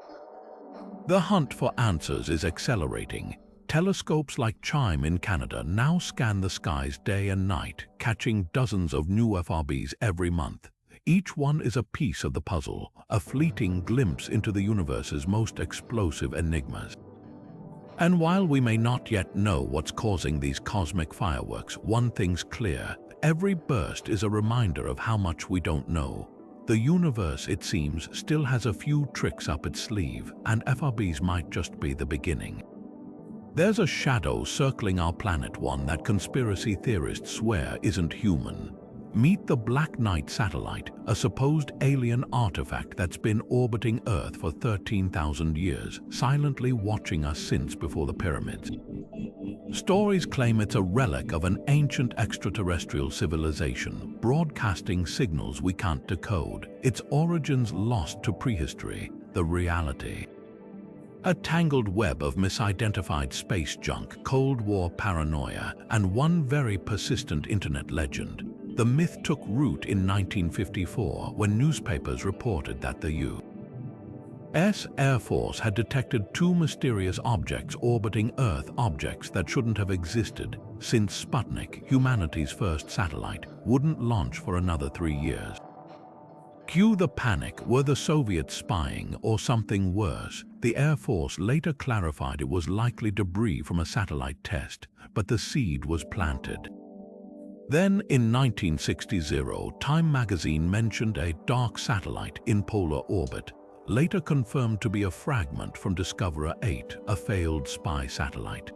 The hunt for answers is accelerating. Telescopes like CHIME in Canada now scan the skies day and night, catching dozens of new FRBs every month. Each one is a piece of the puzzle, a fleeting glimpse into the universe's most explosive enigmas. And while we may not yet know what's causing these cosmic fireworks, one thing's clear: every burst is a reminder of how much we don't know. The universe, it seems, still has a few tricks up its sleeve, and FRBs might just be the beginning. There's a shadow circling our planet, one that conspiracy theorists swear isn't human. Meet the Black Knight satellite, a supposed alien artifact that's been orbiting Earth for 13,000 years, silently watching us since before the pyramids. Stories claim it's a relic of an ancient extraterrestrial civilization, broadcasting signals we can't decode, its origins lost to prehistory. The reality: a tangled web of misidentified space junk, Cold War paranoia, and one very persistent internet legend. The myth took root in 1954 when newspapers reported that the U.S. Air Force had detected two mysterious objects orbiting Earth, objects that shouldn't have existed, since Sputnik, humanity's first satellite, wouldn't launch for another 3 years. Cue the panic. Were the Soviets spying, or something worse? The Air Force later clarified it was likely debris from a satellite test, but the seed was planted. Then, in 1960, Time magazine mentioned a dark satellite in polar orbit, later confirmed to be a fragment from Discoverer 8, a failed spy satellite.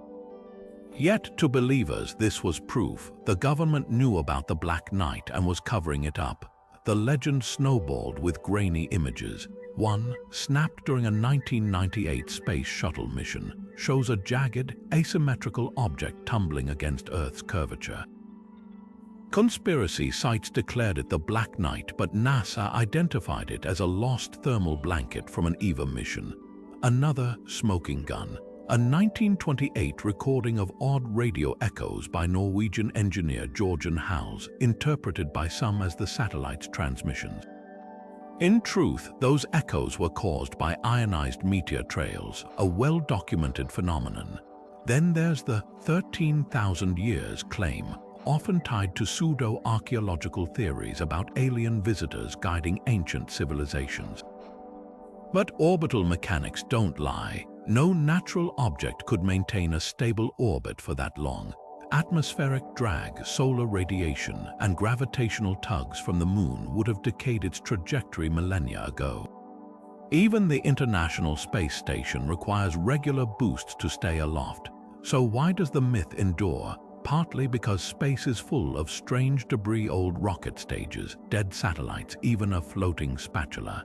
Yet, to believers, this was proof. The government knew about the Black Knight and was covering it up. The legend snowballed with grainy images. One, snapped during a 1998 space shuttle mission, shows a jagged, asymmetrical object tumbling against Earth's curvature. Conspiracy sites declared it the Black Knight, but NASA identified it as a lost thermal blanket from an EVA mission. Another, smoking gun, a 1928 recording of odd radio echoes by Norwegian engineer Jørgen Hals, interpreted by some as the satellite's transmissions. In truth, those echoes were caused by ionized meteor trails, a well-documented phenomenon. Then there's the 13,000 years claim. often tied to pseudo-archaeological theories about alien visitors guiding ancient civilizations. But orbital mechanics don't lie. No natural object could maintain a stable orbit for that long. Atmospheric drag, solar radiation, and gravitational tugs from the moon would have decayed its trajectory millennia ago. Even the International Space Station requires regular boosts to stay aloft. So why does the myth endure? Partly because space is full of strange debris, old rocket stages, dead satellites, even a floating spatula.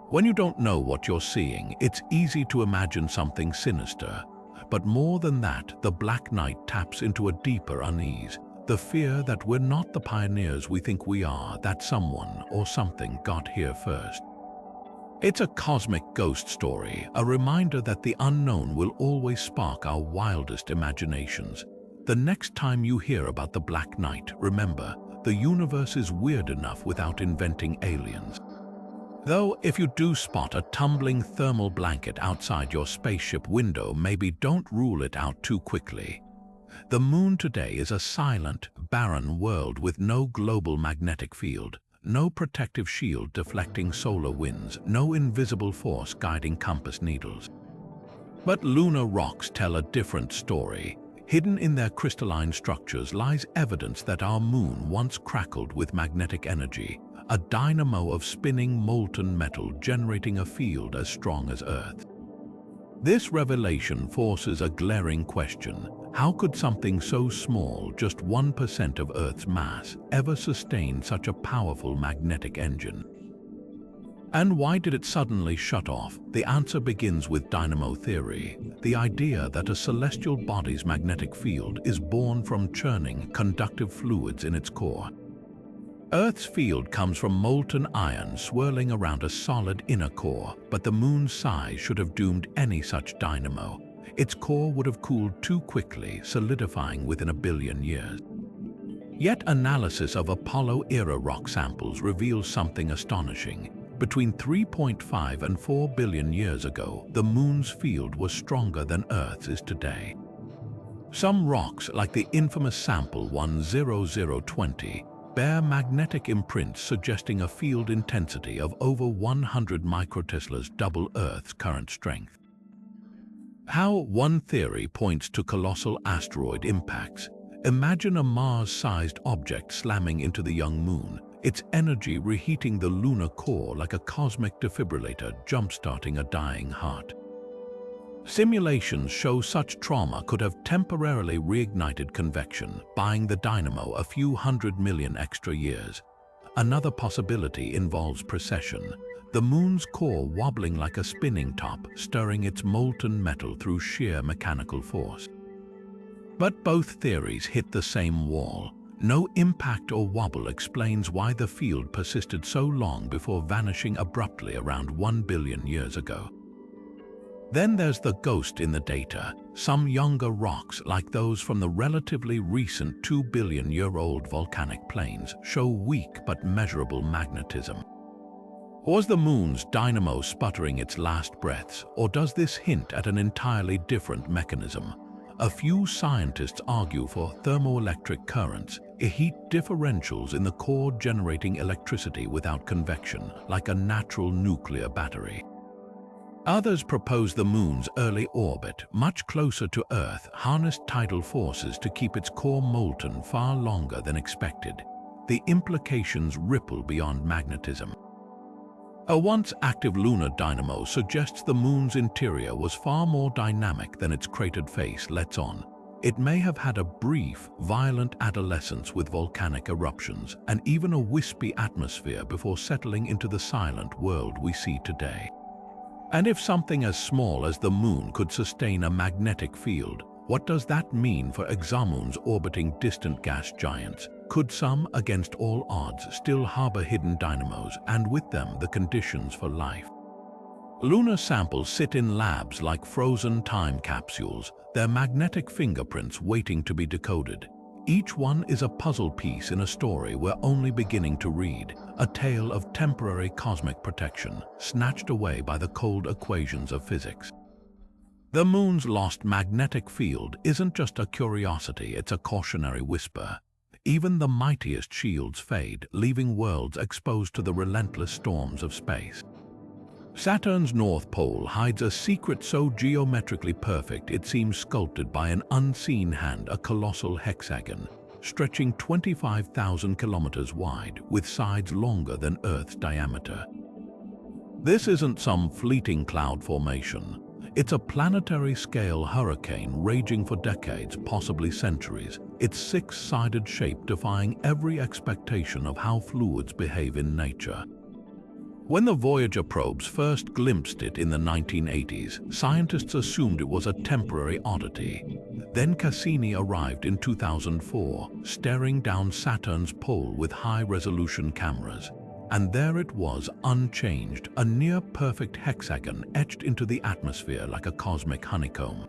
When you don't know what you're seeing, it's easy to imagine something sinister. But more than that, the black night taps into a deeper unease, the fear that we're not the pioneers we think we are, that someone or something got here first. It's a cosmic ghost story, a reminder that the unknown will always spark our wildest imaginations. The next time you hear about the Black Knight, remember, the universe is weird enough without inventing aliens. Though, if you do spot a tumbling thermal blanket outside your spaceship window, maybe don't rule it out too quickly. The moon today is a silent, barren world with no global magnetic field, no protective shield deflecting solar winds, no invisible force guiding compass needles. But lunar rocks tell a different story. Hidden in their crystalline structures lies evidence that our moon once crackled with magnetic energy, a dynamo of spinning molten metal generating a field as strong as Earth. This revelation forces a glaring question. How could something so small, just 1% of Earth's mass, ever sustain such a powerful magnetic engine? And why did it suddenly shut off? The answer begins with dynamo theory, the idea that a celestial body's magnetic field is born from churning conductive fluids in its core. Earth's field comes from molten iron swirling around a solid inner core, but the moon's size should have doomed any such dynamo. Its core would have cooled too quickly, solidifying within a billion years. Yet analysis of Apollo-era rock samples reveals something astonishing. Between 3.5 and 4 billion years ago, the moon's field was stronger than Earth's is today. Some rocks, like the infamous sample 10020, bear magnetic imprints suggesting a field intensity of over 100 microteslas, double Earth's current strength. How one theory points to colossal asteroid impacts. Imagine a Mars-sized object slamming into the young moon, its energy reheating the lunar core like a cosmic defibrillator jump-starting a dying heart. Simulations show such trauma could have temporarily reignited convection, buying the dynamo a few 100 million extra years. Another possibility involves precession, the moon's core wobbling like a spinning top, stirring its molten metal through sheer mechanical force. But both theories hit the same wall. No impact or wobble explains why the field persisted so long before vanishing abruptly around 1 billion years ago. Then there's the ghost in the data. Some younger rocks, like those from the relatively recent 2 billion-year-old volcanic plains, show weak but measurable magnetism. Was the moon's dynamo sputtering its last breaths, or does this hint at an entirely different mechanism? A few scientists argue for thermoelectric currents, heat differentials in the core generating electricity without convection, like a natural nuclear battery. Others propose the moon's early orbit, much closer to Earth, harnessed tidal forces to keep its core molten far longer than expected. The implications ripple beyond magnetism. A once active lunar dynamo suggests the moon's interior was far more dynamic than its cratered face lets on. It may have had a brief, violent adolescence with volcanic eruptions and even a wispy atmosphere before settling into the silent world we see today. And if something as small as the moon could sustain a magnetic field, what does that mean for exomoons orbiting distant gas giants? Could some, against all odds, still harbor hidden dynamos, and with them the conditions for life? Lunar samples sit in labs like frozen time capsules, their magnetic fingerprints waiting to be decoded. Each one is a puzzle piece in a story we're only beginning to read, a tale of temporary cosmic protection, snatched away by the cold equations of physics. The Moon's lost magnetic field isn't just a curiosity, it's a cautionary whisper. Even the mightiest shields fade, leaving worlds exposed to the relentless storms of space. Saturn's North Pole hides a secret so geometrically perfect it seems sculpted by an unseen hand, a colossal hexagon, stretching 25,000 kilometers wide, with sides longer than Earth's diameter. This isn't some fleeting cloud formation. It's a planetary-scale hurricane raging for decades, possibly centuries, its six-sided shape defying every expectation of how fluids behave in nature. When the Voyager probes first glimpsed it in the 1980s, scientists assumed it was a temporary oddity. Then Cassini arrived in 2004, staring down Saturn's pole with high-resolution cameras. And there it was, unchanged, a near-perfect hexagon etched into the atmosphere like a cosmic honeycomb.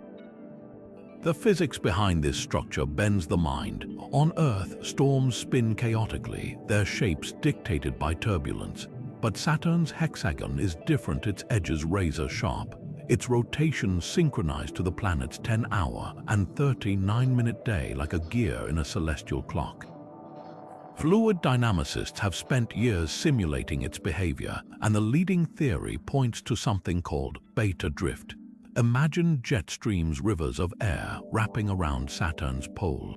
The physics behind this structure bends the mind. On Earth, storms spin chaotically, their shapes dictated by turbulence. But Saturn's hexagon is different, its edges razor-sharp, its rotation synchronized to the planet's 10-hour and 39-minute day like a gear in a celestial clock. Fluid dynamicists have spent years simulating its behavior, and the leading theory points to something called beta drift. Imagine jet streams, rivers of air wrapping around Saturn's pole.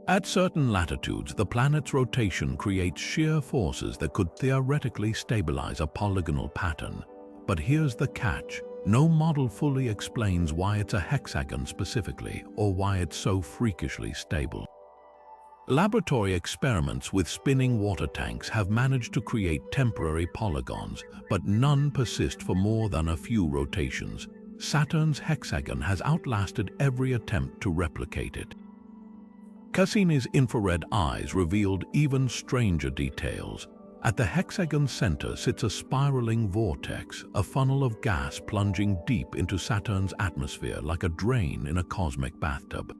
At certain latitudes, the planet's rotation creates shear forces that could theoretically stabilize a polygonal pattern. But here's the catch. No model fully explains why it's a hexagon specifically, or why it's so freakishly stable. Laboratory experiments with spinning water tanks have managed to create temporary polygons, but none persist for more than a few rotations. Saturn's hexagon has outlasted every attempt to replicate it. Cassini's infrared eyes revealed even stranger details. At the hexagon's center sits a spiraling vortex, a funnel of gas plunging deep into Saturn's atmosphere like a drain in a cosmic bathtub.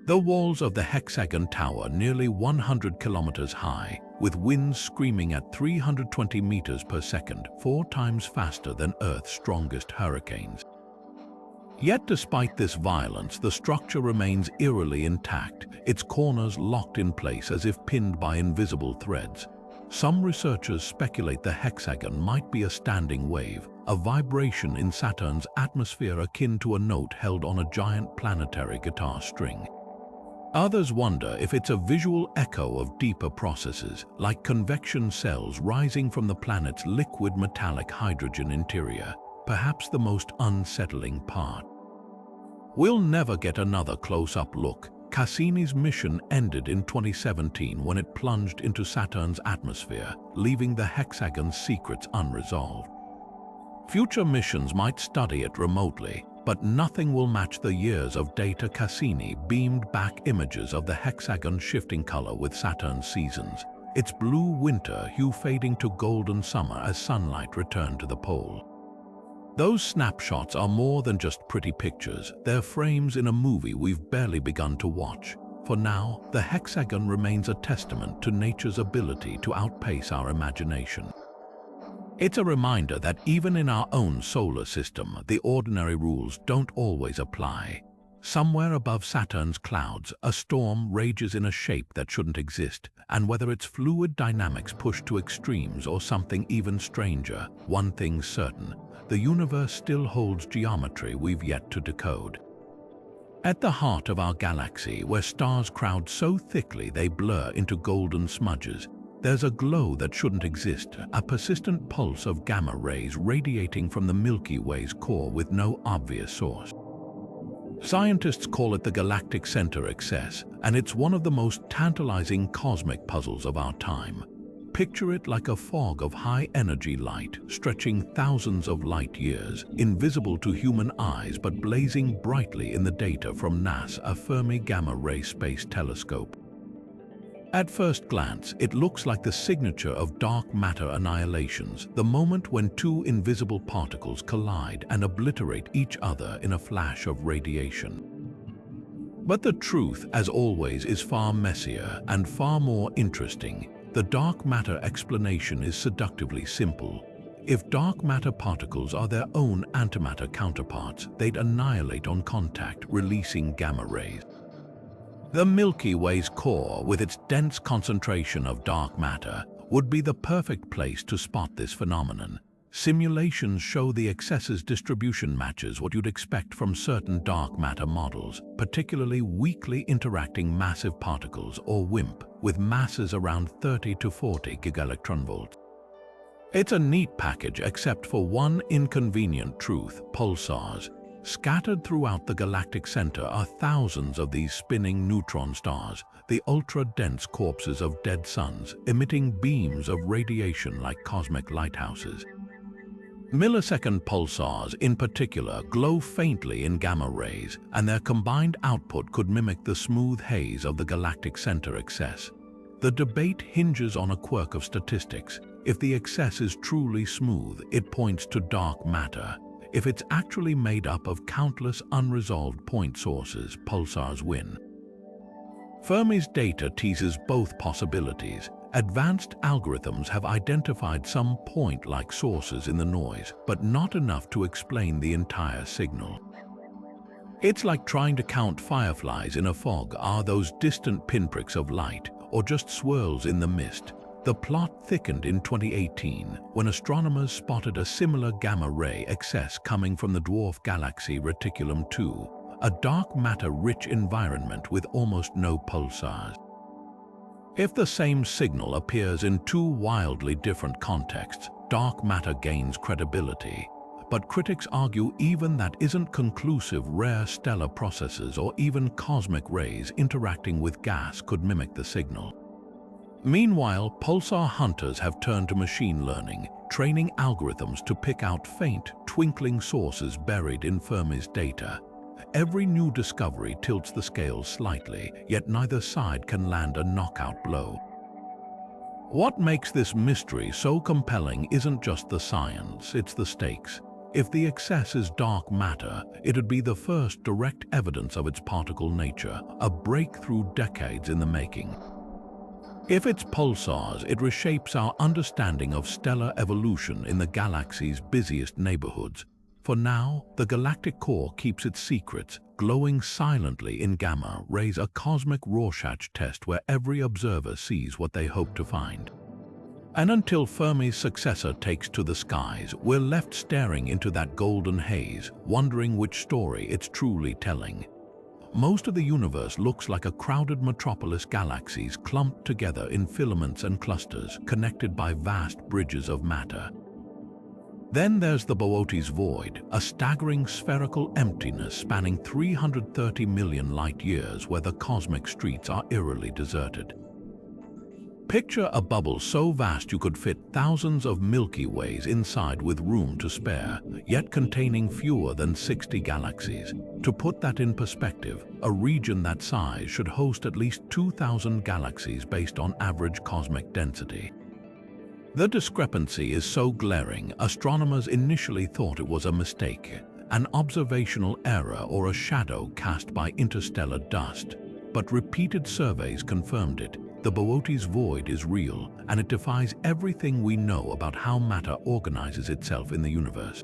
The walls of the hexagon tower nearly 100 kilometers high, with winds screaming at 320 meters per second, 4 times faster than Earth's strongest hurricanes. Yet despite this violence, the structure remains eerily intact, its corners locked in place as if pinned by invisible threads. Some researchers speculate the hexagon might be a standing wave, a vibration in Saturn's atmosphere akin to a note held on a giant planetary guitar string. Others wonder if it's a visual echo of deeper processes, like convection cells rising from the planet's liquid metallic hydrogen interior, perhaps the most unsettling part. We'll never get another close-up look. Cassini's mission ended in 2017 when it plunged into Saturn's atmosphere, leaving the hexagon's secrets unresolved. Future missions might study it remotely, but nothing will match the years of data Cassini beamed back images of the hexagon shifting color with Saturn's seasons, its blue winter hue fading to golden summer as sunlight returned to the pole. Those snapshots are more than just pretty pictures, they're frames in a movie we've barely begun to watch. For now, the hexagon remains a testament to nature's ability to outpace our imagination. It's a reminder that even in our own solar system, the ordinary rules don't always apply. Somewhere above Saturn's clouds, a storm rages in a shape that shouldn't exist, and whether it's fluid dynamics pushed to extremes or something even stranger, one thing's certain: the universe still holds geometry we've yet to decode. At the heart of our galaxy, where stars crowd so thickly they blur into golden smudges, there's a glow that shouldn't exist, a persistent pulse of gamma rays radiating from the Milky Way's core with no obvious source. Scientists call it the galactic center excess, and it's one of the most tantalizing cosmic puzzles of our time. Picture it like a fog of high-energy light, stretching thousands of light years, invisible to human eyes but blazing brightly in the data from NASA's Fermi Gamma-Ray Space Telescope. At first glance, it looks like the signature of dark matter annihilations, the moment when two invisible particles collide and obliterate each other in a flash of radiation. But the truth, as always, is far messier and far more interesting. The dark matter explanation is seductively simple. If dark matter particles are their own antimatter counterparts, they'd annihilate on contact, releasing gamma rays. The Milky Way's core, with its dense concentration of dark matter, would be the perfect place to spot this phenomenon. Simulations show the excess's distribution matches what you'd expect from certain dark matter models, particularly weakly interacting massive particles, or WIMP, with masses around 30 to 40 gigaelectronvolts. It's a neat package except for one inconvenient truth: pulsars. Scattered throughout the galactic center are thousands of these spinning neutron stars, the ultra-dense corpses of dead suns, emitting beams of radiation like cosmic lighthouses. Millisecond pulsars, in particular, glow faintly in gamma rays, and their combined output could mimic the smooth haze of the galactic center excess. The debate hinges on a quirk of statistics. If the excess is truly smooth, it points to dark matter. If it's actually made up of countless unresolved point sources, pulsars win. Fermi's data teases both possibilities. Advanced algorithms have identified some point-like sources in the noise, but not enough to explain the entire signal. It's like trying to count fireflies in a fog. Are those distant pinpricks of light, or just swirls in the mist? The plot thickened in 2018 when astronomers spotted a similar gamma-ray excess coming from the dwarf galaxy Reticulum 2, a dark matter-rich environment with almost no pulsars. If the same signal appears in two wildly different contexts, dark matter gains credibility. But critics argue even that isn't conclusive. Rare stellar processes or even cosmic rays interacting with gas could mimic the signal. Meanwhile, pulsar hunters have turned to machine learning, training algorithms to pick out faint, twinkling sources buried in Fermi's data. Every new discovery tilts the scales slightly, yet neither side can land a knockout blow. What makes this mystery so compelling isn't just the science, it's the stakes. If the excess is dark matter, it'd be the first direct evidence of its particle nature, a breakthrough decades in the making. If it's pulsars, it reshapes our understanding of stellar evolution in the galaxy's busiest neighborhoods. For now, the galactic core keeps its secrets, glowing silently in gamma rays, a cosmic Rorschach test where every observer sees what they hope to find. And until Fermi's successor takes to the skies, we're left staring into that golden haze, wondering which story it's truly telling. Most of the universe looks like a crowded metropolis, galaxies clumped together in filaments and clusters, connected by vast bridges of matter. Then there's the Boötes void, a staggering spherical emptiness spanning 330 million light-years where the cosmic streets are eerily deserted. Picture a bubble so vast you could fit thousands of Milky Ways inside with room to spare, yet containing fewer than 60 galaxies. To put that in perspective, a region that size should host at least 2,000 galaxies based on average cosmic density. The discrepancy is so glaring, astronomers initially thought it was a mistake, an observational error or a shadow cast by interstellar dust. But repeated surveys confirmed it. The Boötes void is real, and it defies everything we know about how matter organizes itself in the universe.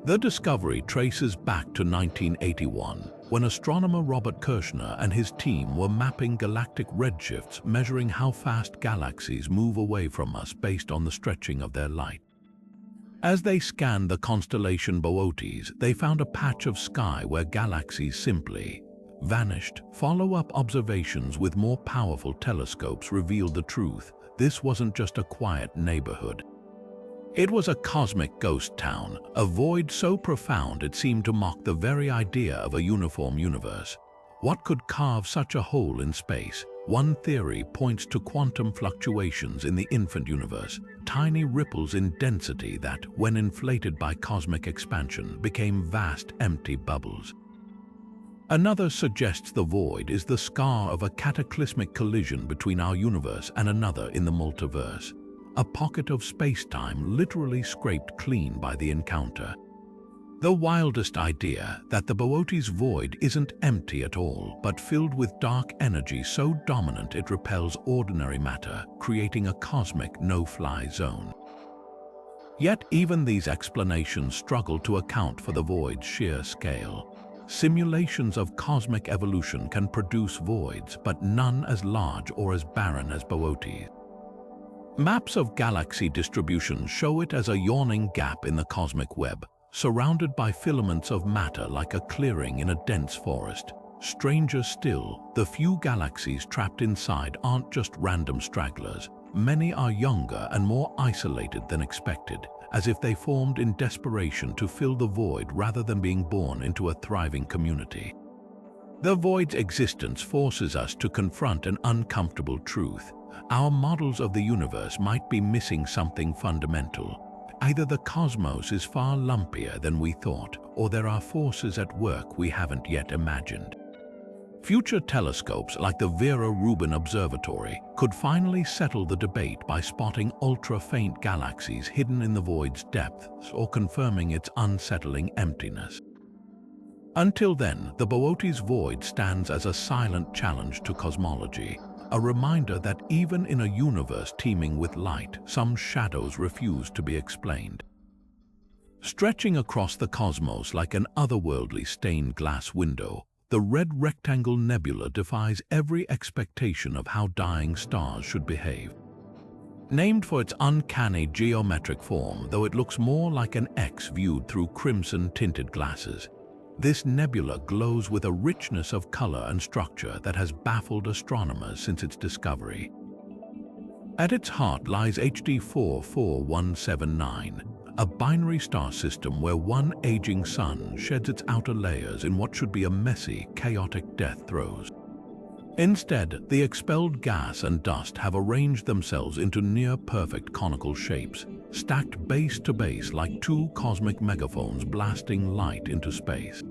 The discovery traces back to 1981, when astronomer Robert Kirshner and his team were mapping galactic redshifts, measuring how fast galaxies move away from us based on the stretching of their light. As they scanned the constellation Boötes, they found a patch of sky where galaxies simply vanished. Follow-up observations with more powerful telescopes revealed the truth. This wasn't just a quiet neighborhood. It was a cosmic ghost town, a void so profound it seemed to mock the very idea of a uniform universe. What could carve such a hole in space? One theory points to quantum fluctuations in the infant universe, tiny ripples in density that, when inflated by cosmic expansion, became vast empty bubbles. Another suggests the void is the scar of a cataclysmic collision between our universe and another in the multiverse, a pocket of space-time literally scraped clean by the encounter. The wildest idea, that the Boötes void isn't empty at all, but filled with dark energy so dominant it repels ordinary matter, creating a cosmic no-fly zone. Yet even these explanations struggle to account for the void's sheer scale. Simulations of cosmic evolution can produce voids, but none as large or as barren as Boötes. Maps of galaxy distribution show it as a yawning gap in the cosmic web, surrounded by filaments of matter like a clearing in a dense forest. Stranger still, the few galaxies trapped inside aren't just random stragglers. Many are younger and more isolated than expected, as if they formed in desperation to fill the void rather than being born into a thriving community. The void's existence forces us to confront an uncomfortable truth. Our models of the universe might be missing something fundamental. Either the cosmos is far lumpier than we thought, or there are forces at work we haven't yet imagined. Future telescopes like the Vera Rubin Observatory could finally settle the debate by spotting ultra-faint galaxies hidden in the void's depths or confirming its unsettling emptiness. Until then, the Boötes void stands as a silent challenge to cosmology, a reminder that even in a universe teeming with light, some shadows refuse to be explained. Stretching across the cosmos like an otherworldly stained glass window, the Red Rectangle Nebula defies every expectation of how dying stars should behave. Named for its uncanny geometric form, though it looks more like an X viewed through crimson-tinted glasses, this nebula glows with a richness of color and structure that has baffled astronomers since its discovery. At its heart lies HD 44179, a binary star system where one aging sun sheds its outer layers in what should be a messy, chaotic death throes. Instead, the expelled gas and dust have arranged themselves into near-perfect conical shapes, stacked base to base like two cosmic megaphones blasting light into space.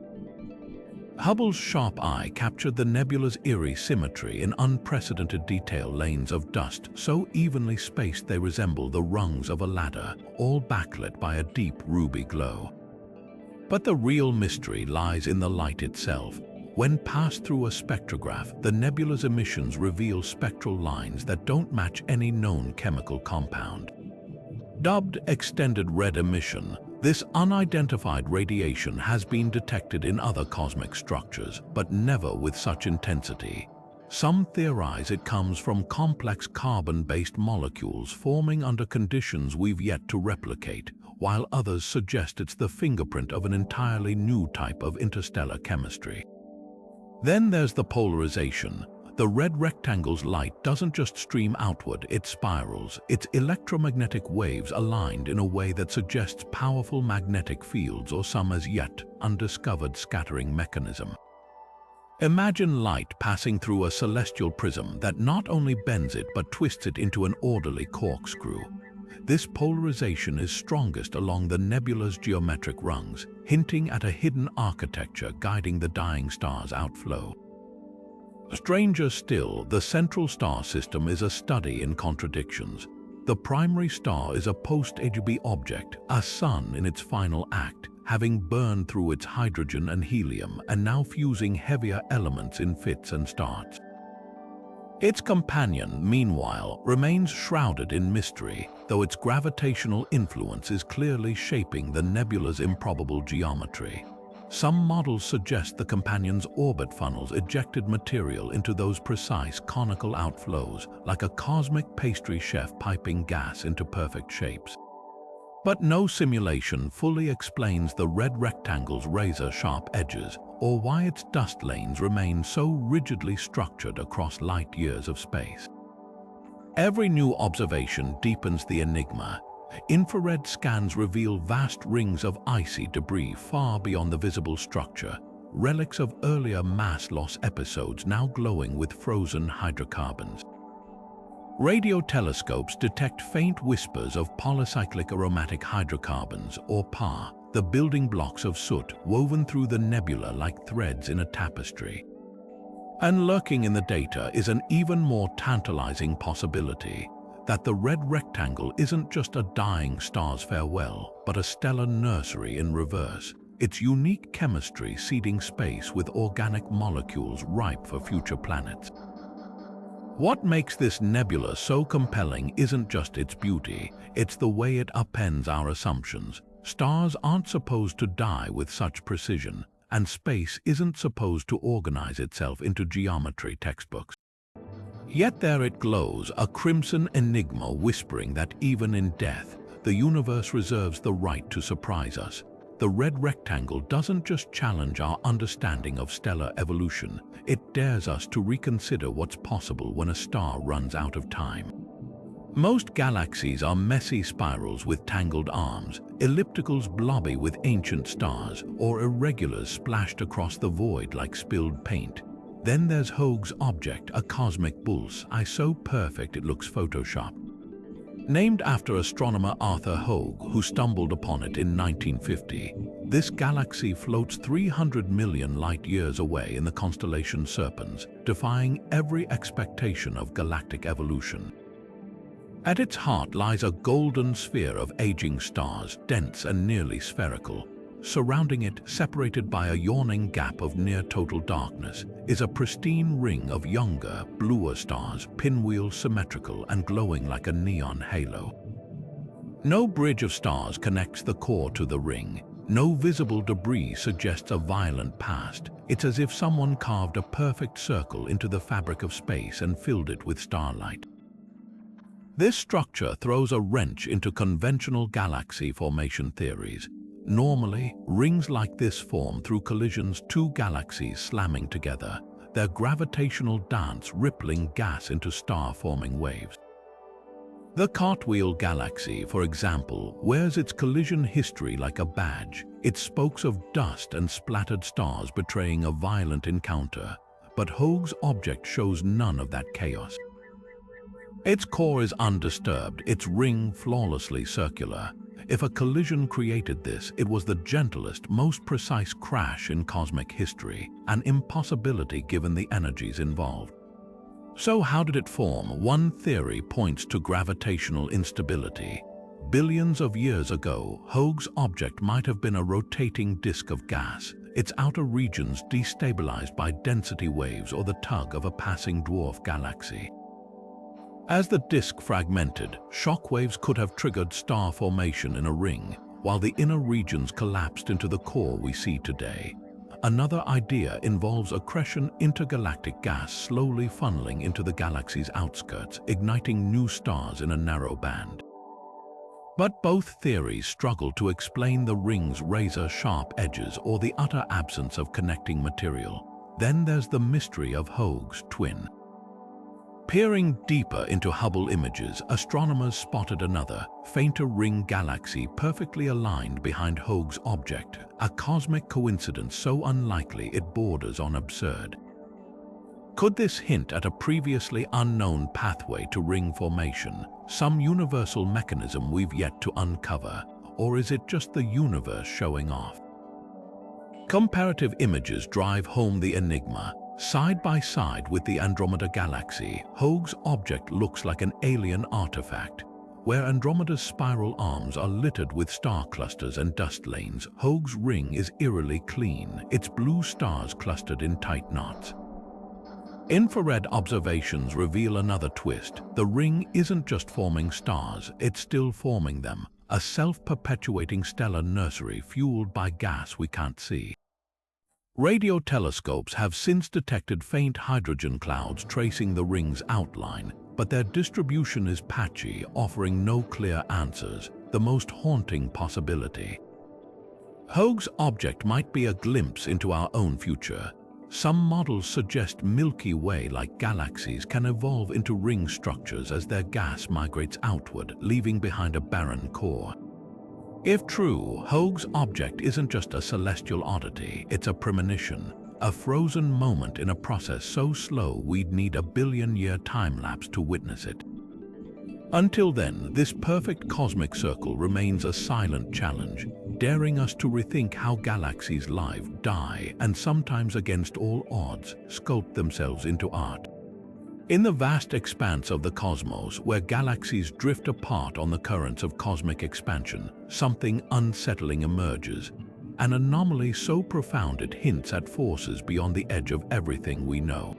Hubble's sharp eye captured the nebula's eerie symmetry in unprecedented detail, lanes of dust so evenly spaced they resemble the rungs of a ladder, all backlit by a deep ruby glow. But the real mystery lies in the light itself. When passed through a spectrograph, the nebula's emissions reveal spectral lines that don't match any known chemical compound. Dubbed extended red emission, this unidentified radiation has been detected in other cosmic structures, but never with such intensity. Some theorize it comes from complex carbon-based molecules forming under conditions we've yet to replicate, while others suggest it's the fingerprint of an entirely new type of interstellar chemistry. Then there's the polarization. The red rectangle's light doesn't just stream outward, it spirals, its electromagnetic waves aligned in a way that suggests powerful magnetic fields or some as yet undiscovered scattering mechanism. Imagine light passing through a celestial prism that not only bends it but twists it into an orderly corkscrew. This polarization is strongest along the nebula's geometric rungs, hinting at a hidden architecture guiding the dying star's outflow. Stranger still, the central star system is a study in contradictions. The primary star is a post-AGB object, a sun in its final act, having burned through its hydrogen and helium and now fusing heavier elements in fits and starts. Its companion, meanwhile, remains shrouded in mystery, though its gravitational influence is clearly shaping the nebula's improbable geometry. Some models suggest the companion's orbit funnels ejected material into those precise conical outflows, like a cosmic pastry chef piping gas into perfect shapes. But no simulation fully explains the red rectangle's razor-sharp edges, or why its dust lanes remain so rigidly structured across light years of space. Every new observation deepens the enigma. Infrared scans reveal vast rings of icy debris far beyond the visible structure, relics of earlier mass loss episodes now glowing with frozen hydrocarbons. Radio telescopes detect faint whispers of polycyclic aromatic hydrocarbons, or PAH, the building blocks of soot woven through the nebula like threads in a tapestry. And lurking in the data is an even more tantalizing possibility: that the red rectangle isn't just a dying star's farewell, but a stellar nursery in reverse, its unique chemistry seeding space with organic molecules ripe for future planets. What makes this nebula so compelling isn't just its beauty, it's the way it upends our assumptions. Stars aren't supposed to die with such precision, and space isn't supposed to organize itself into geometry textbooks. Yet there it glows, a crimson enigma whispering that even in death, the universe reserves the right to surprise us. The red rectangle doesn't just challenge our understanding of stellar evolution, it dares us to reconsider what's possible when a star runs out of time. Most galaxies are messy spirals with tangled arms, ellipticals blobby with ancient stars, or irregulars splashed across the void like spilled paint. Then there's Hoag's object, a cosmic bullseye so perfect it looks photoshopped. Named after astronomer Arthur Hoag, who stumbled upon it in 1950, this galaxy floats 300 million light-years away in the constellation Serpens, defying every expectation of galactic evolution. At its heart lies a golden sphere of aging stars, dense and nearly spherical. Surrounding it, separated by a yawning gap of near-total darkness, is a pristine ring of younger, bluer stars, pinwheel symmetrical and glowing like a neon halo. No bridge of stars connects the core to the ring. No visible debris suggests a violent past. It's as if someone carved a perfect circle into the fabric of space and filled it with starlight. This structure throws a wrench into conventional galaxy formation theories. Normally, rings like this form through collisions, two galaxies slamming together, their gravitational dance rippling gas into star-forming waves. The Cartwheel Galaxy, for example, wears its collision history like a badge, its spokes of dust and splattered stars betraying a violent encounter. But Hoag's object shows none of that chaos. Its core is undisturbed, its ring flawlessly circular. If a collision created this, it was the gentlest, most precise crash in cosmic history, an impossibility given the energies involved. So how did it form? One theory points to gravitational instability. Billions of years ago, Hoag's object might have been a rotating disk of gas, its outer regions destabilized by density waves or the tug of a passing dwarf galaxy. As the disk fragmented, shockwaves could have triggered star formation in a ring, while the inner regions collapsed into the core we see today. Another idea involves accretion, intergalactic gas slowly funneling into the galaxy's outskirts, igniting new stars in a narrow band. But both theories struggle to explain the ring's razor-sharp edges or the utter absence of connecting material. Then there's the mystery of Hoag's twin. Peering deeper into Hubble images, astronomers spotted another, fainter ring galaxy perfectly aligned behind Hoag's object, a cosmic coincidence so unlikely it borders on absurd. Could this hint at a previously unknown pathway to ring formation, some universal mechanism we've yet to uncover, or is it just the universe showing off? Comparative images drive home the enigma. Side by side with the Andromeda Galaxy, Hoag's object looks like an alien artifact. Where Andromeda's spiral arms are littered with star clusters and dust lanes, Hoag's ring is eerily clean, its blue stars clustered in tight knots. Infrared observations reveal another twist. The ring isn't just forming stars, it's still forming them, a self-perpetuating stellar nursery fueled by gas we can't see. Radio telescopes have since detected faint hydrogen clouds tracing the ring's outline, but their distribution is patchy, offering no clear answers, the most haunting possibility. Hoag's object might be a glimpse into our own future. Some models suggest Milky Way-like galaxies can evolve into ring structures as their gas migrates outward, leaving behind a barren core. If true, Hoag's object isn't just a celestial oddity, it's a premonition, a frozen moment in a process so slow we'd need a billion-year time-lapse to witness it. Until then, this perfect cosmic circle remains a silent challenge, daring us to rethink how galaxies live, die, and sometimes against all odds, sculpt themselves into art. In the vast expanse of the cosmos, where galaxies drift apart on the currents of cosmic expansion, something unsettling emerges, an anomaly so profound it hints at forces beyond the edge of everything we know.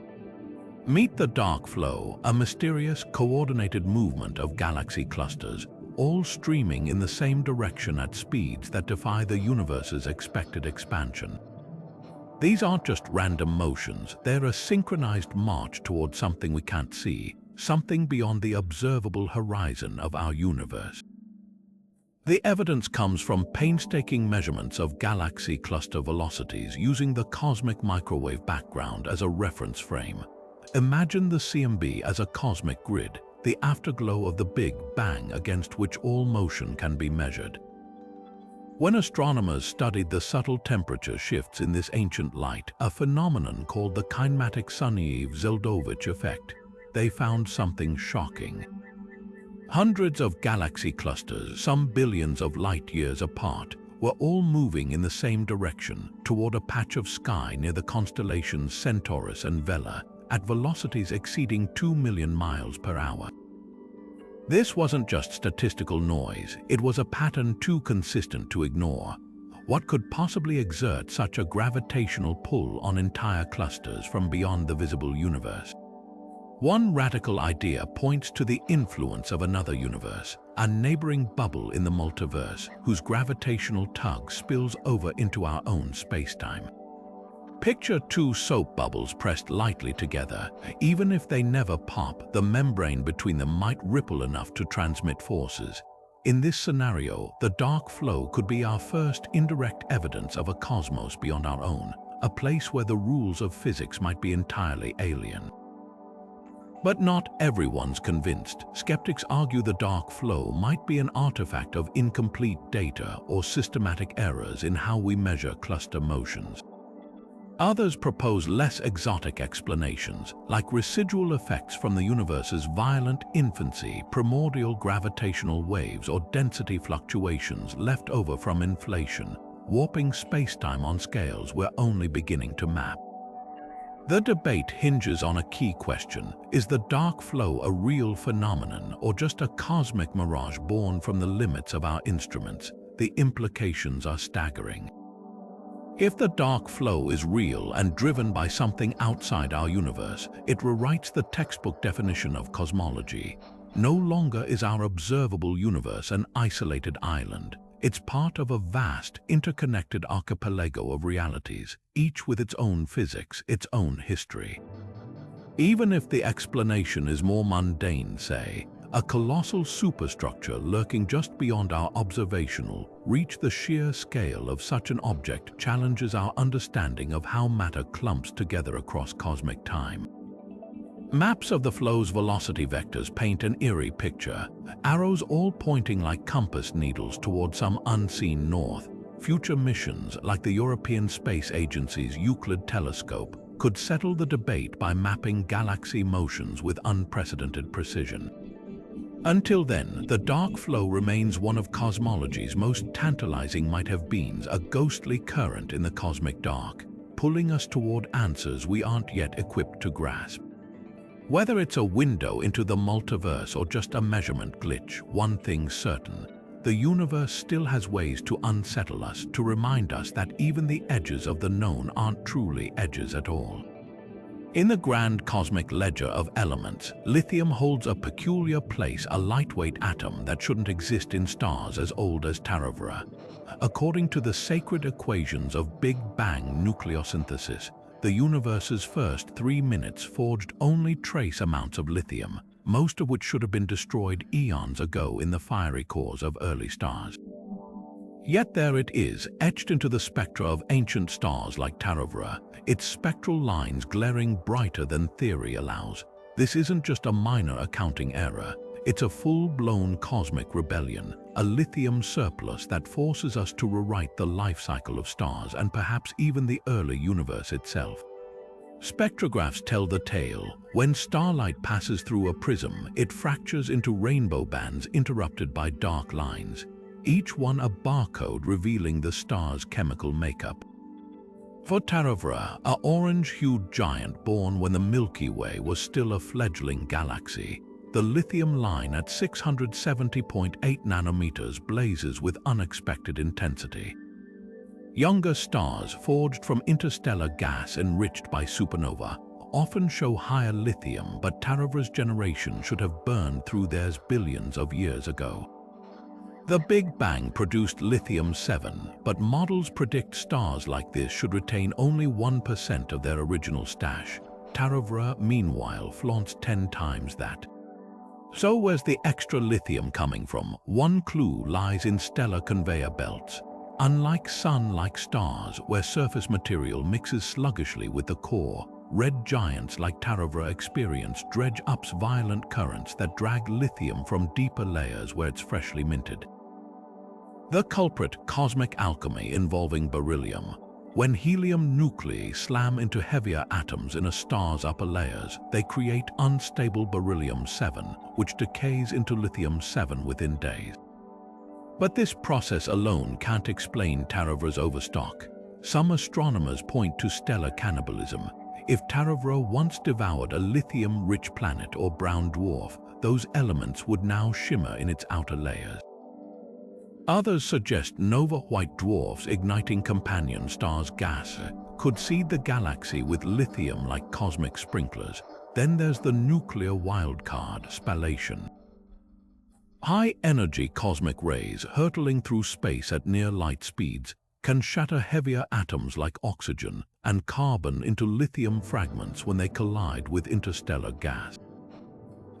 Meet the dark flow, a mysterious, coordinated movement of galaxy clusters, all streaming in the same direction at speeds that defy the universe's expected expansion. These aren't just random motions, they're a synchronized march toward something we can't see, something beyond the observable horizon of our universe. The evidence comes from painstaking measurements of galaxy cluster velocities using the cosmic microwave background as a reference frame. Imagine the CMB as a cosmic grid, the afterglow of the Big Bang against which all motion can be measured. When astronomers studied the subtle temperature shifts in this ancient light, a phenomenon called the kinematic Sunyaev-Zeldovich effect, they found something shocking. Hundreds of galaxy clusters, some billions of light-years apart, were all moving in the same direction toward a patch of sky near the constellations Centaurus and Vela, at velocities exceeding 2 million miles per hour. This wasn't just statistical noise, it was a pattern too consistent to ignore. What could possibly exert such a gravitational pull on entire clusters from beyond the visible universe? One radical idea points to the influence of another universe, a neighboring bubble in the multiverse whose gravitational tug spills over into our own spacetime. Picture two soap bubbles pressed lightly together. Even if they never pop, the membrane between them might ripple enough to transmit forces. In this scenario, the dark flow could be our first indirect evidence of a cosmos beyond our own, a place where the rules of physics might be entirely alien. But not everyone's convinced. Skeptics argue the dark flow might be an artifact of incomplete data or systematic errors in how we measure cluster motions. Others propose less exotic explanations, like residual effects from the universe's violent infancy, primordial gravitational waves, or density fluctuations left over from inflation, warping spacetime on scales we're only beginning to map. The debate hinges on a key question: is the dark flow a real phenomenon or just a cosmic mirage born from the limits of our instruments? The implications are staggering. If the dark flow is real and driven by something outside our universe, it rewrites the textbook definition of cosmology. No longer is our observable universe an isolated island. It's part of a vast, interconnected archipelago of realities, each with its own physics, its own history. Even if the explanation is more mundane, say, a colossal superstructure lurking just beyond our observational reach, the sheer scale of such an object challenges our understanding of how matter clumps together across cosmic time. Maps of the flow's velocity vectors paint an eerie picture, arrows all pointing like compass needles toward some unseen north. Future missions, like the European Space Agency's Euclid telescope, could settle the debate by mapping galaxy motions with unprecedented precision. Until then, the dark flow remains one of cosmology's most tantalizing might-have-beens, a ghostly current in the cosmic dark, pulling us toward answers we aren't yet equipped to grasp. Whether it's a window into the multiverse or just a measurement glitch, one thing's certain: the universe still has ways to unsettle us, to remind us that even the edges of the known aren't truly edges at all. In the grand cosmic ledger of elements, lithium holds a peculiar place, a lightweight atom that shouldn't exist in stars as old as Taravera. According to the sacred equations of Big Bang nucleosynthesis, the universe's first 3 minutes forged only trace amounts of lithium, most of which should have been destroyed eons ago in the fiery cores of early stars. Yet there it is, etched into the spectra of ancient stars like Taravera, its spectral lines glaring brighter than theory allows. This isn't just a minor accounting error, it's a full-blown cosmic rebellion, a lithium surplus that forces us to rewrite the life cycle of stars and perhaps even the early universe itself. Spectrographs tell the tale. When starlight passes through a prism, it fractures into rainbow bands interrupted by dark lines, each one a barcode revealing the star's chemical makeup. For Taravera, an orange-hued giant born when the Milky Way was still a fledgling galaxy, the lithium line at 670.8 nanometers blazes with unexpected intensity. Younger stars forged from interstellar gas enriched by supernova, often show higher lithium, but Taravra's generation should have burned through theirs billions of years ago. The Big Bang produced lithium-7, but models predict stars like this should retain only 1% of their original stash. Taravra, meanwhile, flaunts 10 times that. So where's the extra lithium coming from? One clue lies in stellar conveyor belts. Unlike Sun-like stars, where surface material mixes sluggishly with the core, red giants like Taravra experience dredge-up's violent currents that drag lithium from deeper layers where it's freshly minted. The culprit, cosmic alchemy involving beryllium. When helium nuclei slam into heavier atoms in a star's upper layers, they create unstable beryllium-7, which decays into lithium-7 within days. But this process alone can't explain Taravra's overstock. Some astronomers point to stellar cannibalism. If Taravra once devoured a lithium-rich planet or brown dwarf, those elements would now shimmer in its outer layers. Others suggest nova white dwarfs igniting companion stars' gas could seed the galaxy with lithium like cosmic sprinklers. Then there's the nuclear wildcard, spallation. High-energy cosmic rays hurtling through space at near light speeds can shatter heavier atoms like oxygen and carbon into lithium fragments when they collide with interstellar gas.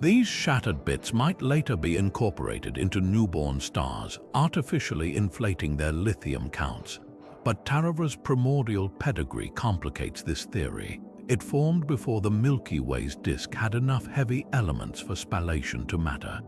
These shattered bits might later be incorporated into newborn stars, artificially inflating their lithium counts. But Taravra's primordial pedigree complicates this theory. It formed before the Milky Way's disk had enough heavy elements for spallation to matter.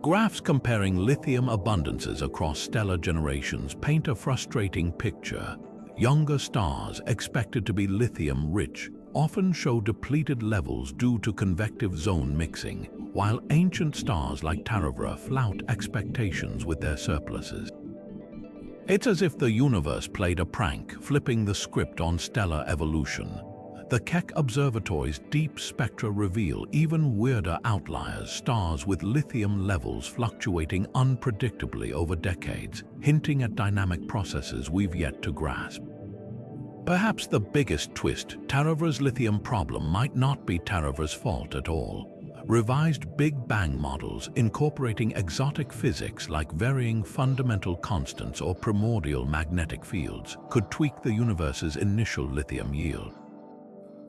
Graphs comparing lithium abundances across stellar generations paint a frustrating picture. Younger stars, expected to be lithium-rich, often show depleted levels due to convective zone mixing, while ancient stars like Taravra flout expectations with their surpluses. It's as if the universe played a prank, flipping the script on stellar evolution. The Keck Observatory's deep spectra reveal even weirder outliers, stars with lithium levels fluctuating unpredictably over decades, hinting at dynamic processes we've yet to grasp. Perhaps the biggest twist, Taravra's lithium problem might not be Taravra's fault at all. Revised Big Bang models incorporating exotic physics like varying fundamental constants or primordial magnetic fields could tweak the universe's initial lithium yield.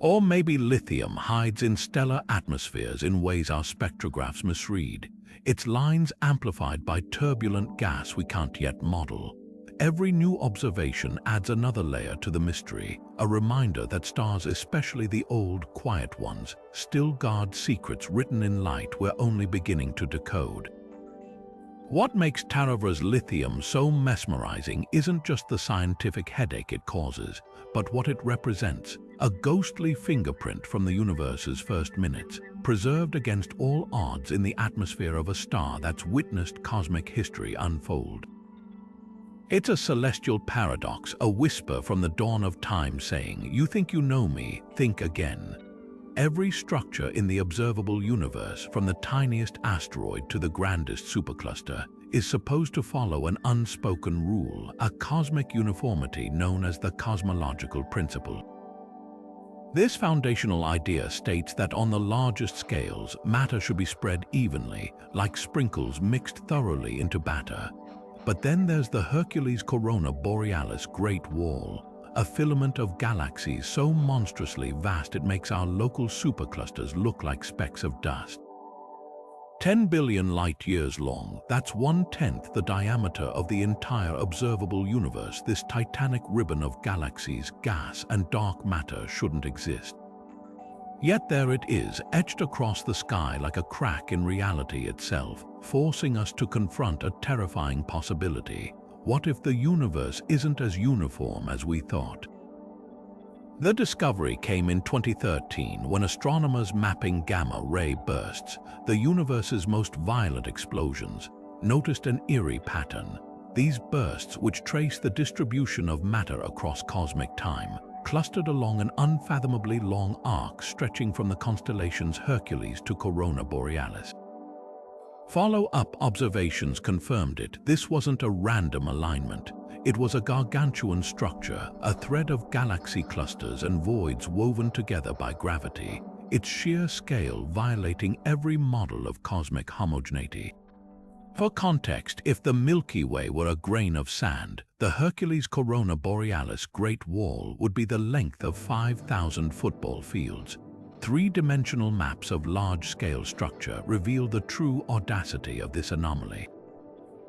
Or maybe lithium hides in stellar atmospheres in ways our spectrographs misread, its lines amplified by turbulent gas we can't yet model. Every new observation adds another layer to the mystery, a reminder that stars, especially the old, quiet ones, still guard secrets written in light we're only beginning to decode. What makes Taravra's lithium so mesmerizing isn't just the scientific headache it causes, but what it represents, a ghostly fingerprint from the universe's first minutes, preserved against all odds in the atmosphere of a star that's witnessed cosmic history unfold. It's a celestial paradox, a whisper from the dawn of time saying, "You think you know me, think again." Every structure in the observable universe, from the tiniest asteroid to the grandest supercluster, is supposed to follow an unspoken rule, a cosmic uniformity known as the cosmological principle. This foundational idea states that on the largest scales, matter should be spread evenly, like sprinkles mixed thoroughly into batter. But then there's the Hercules Corona Borealis Great Wall, a filament of galaxies so monstrously vast it makes our local superclusters look like specks of dust. 10 billion light-years long, that's 1/10 the diameter of the entire observable universe. This titanic ribbon of galaxies, gas, and dark matter shouldn't exist. Yet there it is, etched across the sky like a crack in reality itself, forcing us to confront a terrifying possibility. What if the universe isn't as uniform as we thought? The discovery came in 2013 when astronomers mapping gamma-ray bursts, the universe's most violent explosions, noticed an eerie pattern. These bursts, which trace the distribution of matter across cosmic time, clustered along an unfathomably long arc stretching from the constellations Hercules to Corona Borealis. Follow-up observations confirmed it. This wasn't a random alignment. It was a gargantuan structure, a thread of galaxy clusters and voids woven together by gravity, its sheer scale violating every model of cosmic homogeneity. For context, if the Milky Way were a grain of sand, the Hercules Corona Borealis Great Wall would be the length of 5,000 football fields. Three-dimensional maps of large-scale structure reveal the true audacity of this anomaly.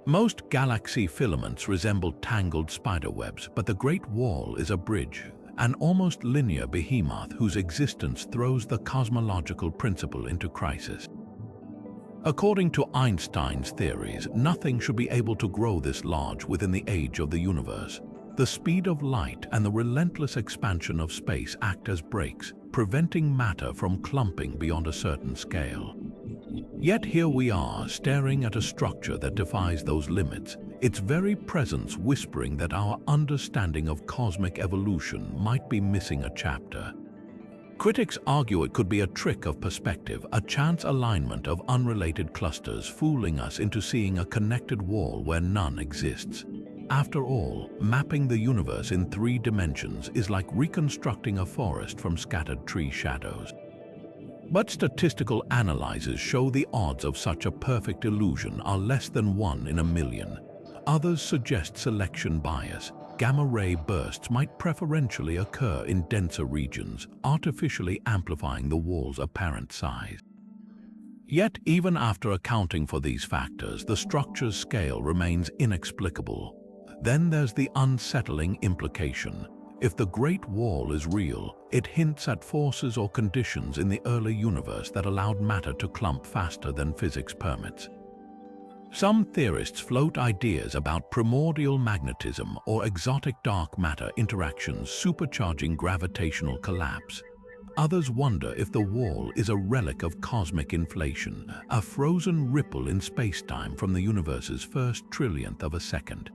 Most galaxy filaments resemble tangled spiderwebs, but the Great Wall is a bridge, an almost linear behemoth whose existence throws the cosmological principle into crisis. According to Einstein's theories, nothing should be able to grow this large within the age of the universe. The speed of light and the relentless expansion of space act as brakes, preventing matter from clumping beyond a certain scale. Yet here we are, staring at a structure that defies those limits, its very presence whispering that our understanding of cosmic evolution might be missing a chapter. Critics argue it could be a trick of perspective, a chance alignment of unrelated clusters fooling us into seeing a connected wall where none exists. After all, mapping the universe in 3 dimensions is like reconstructing a forest from scattered tree shadows. But statistical analyses show the odds of such a perfect illusion are less than 1 in a million. Others suggest selection bias. Gamma-ray bursts might preferentially occur in denser regions, artificially amplifying the wall's apparent size. Yet, even after accounting for these factors, the structure's scale remains inexplicable. Then there's the unsettling implication. If the Great Wall is real, it hints at forces or conditions in the early universe that allowed matter to clump faster than physics permits. Some theorists float ideas about primordial magnetism or exotic dark matter interactions supercharging gravitational collapse. Others wonder if the wall is a relic of cosmic inflation, a frozen ripple in space-time from the universe's first trillionth of a second.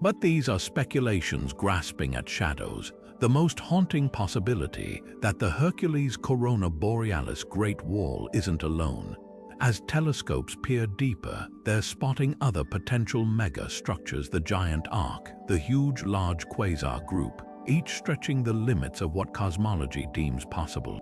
But these are speculations grasping at shadows. The most haunting possibility that the Hercules Corona Borealis Great Wall isn't alone. As telescopes peer deeper, they're spotting other potential mega-structures, the giant arc, the huge large quasar group, each stretching the limits of what cosmology deems possible.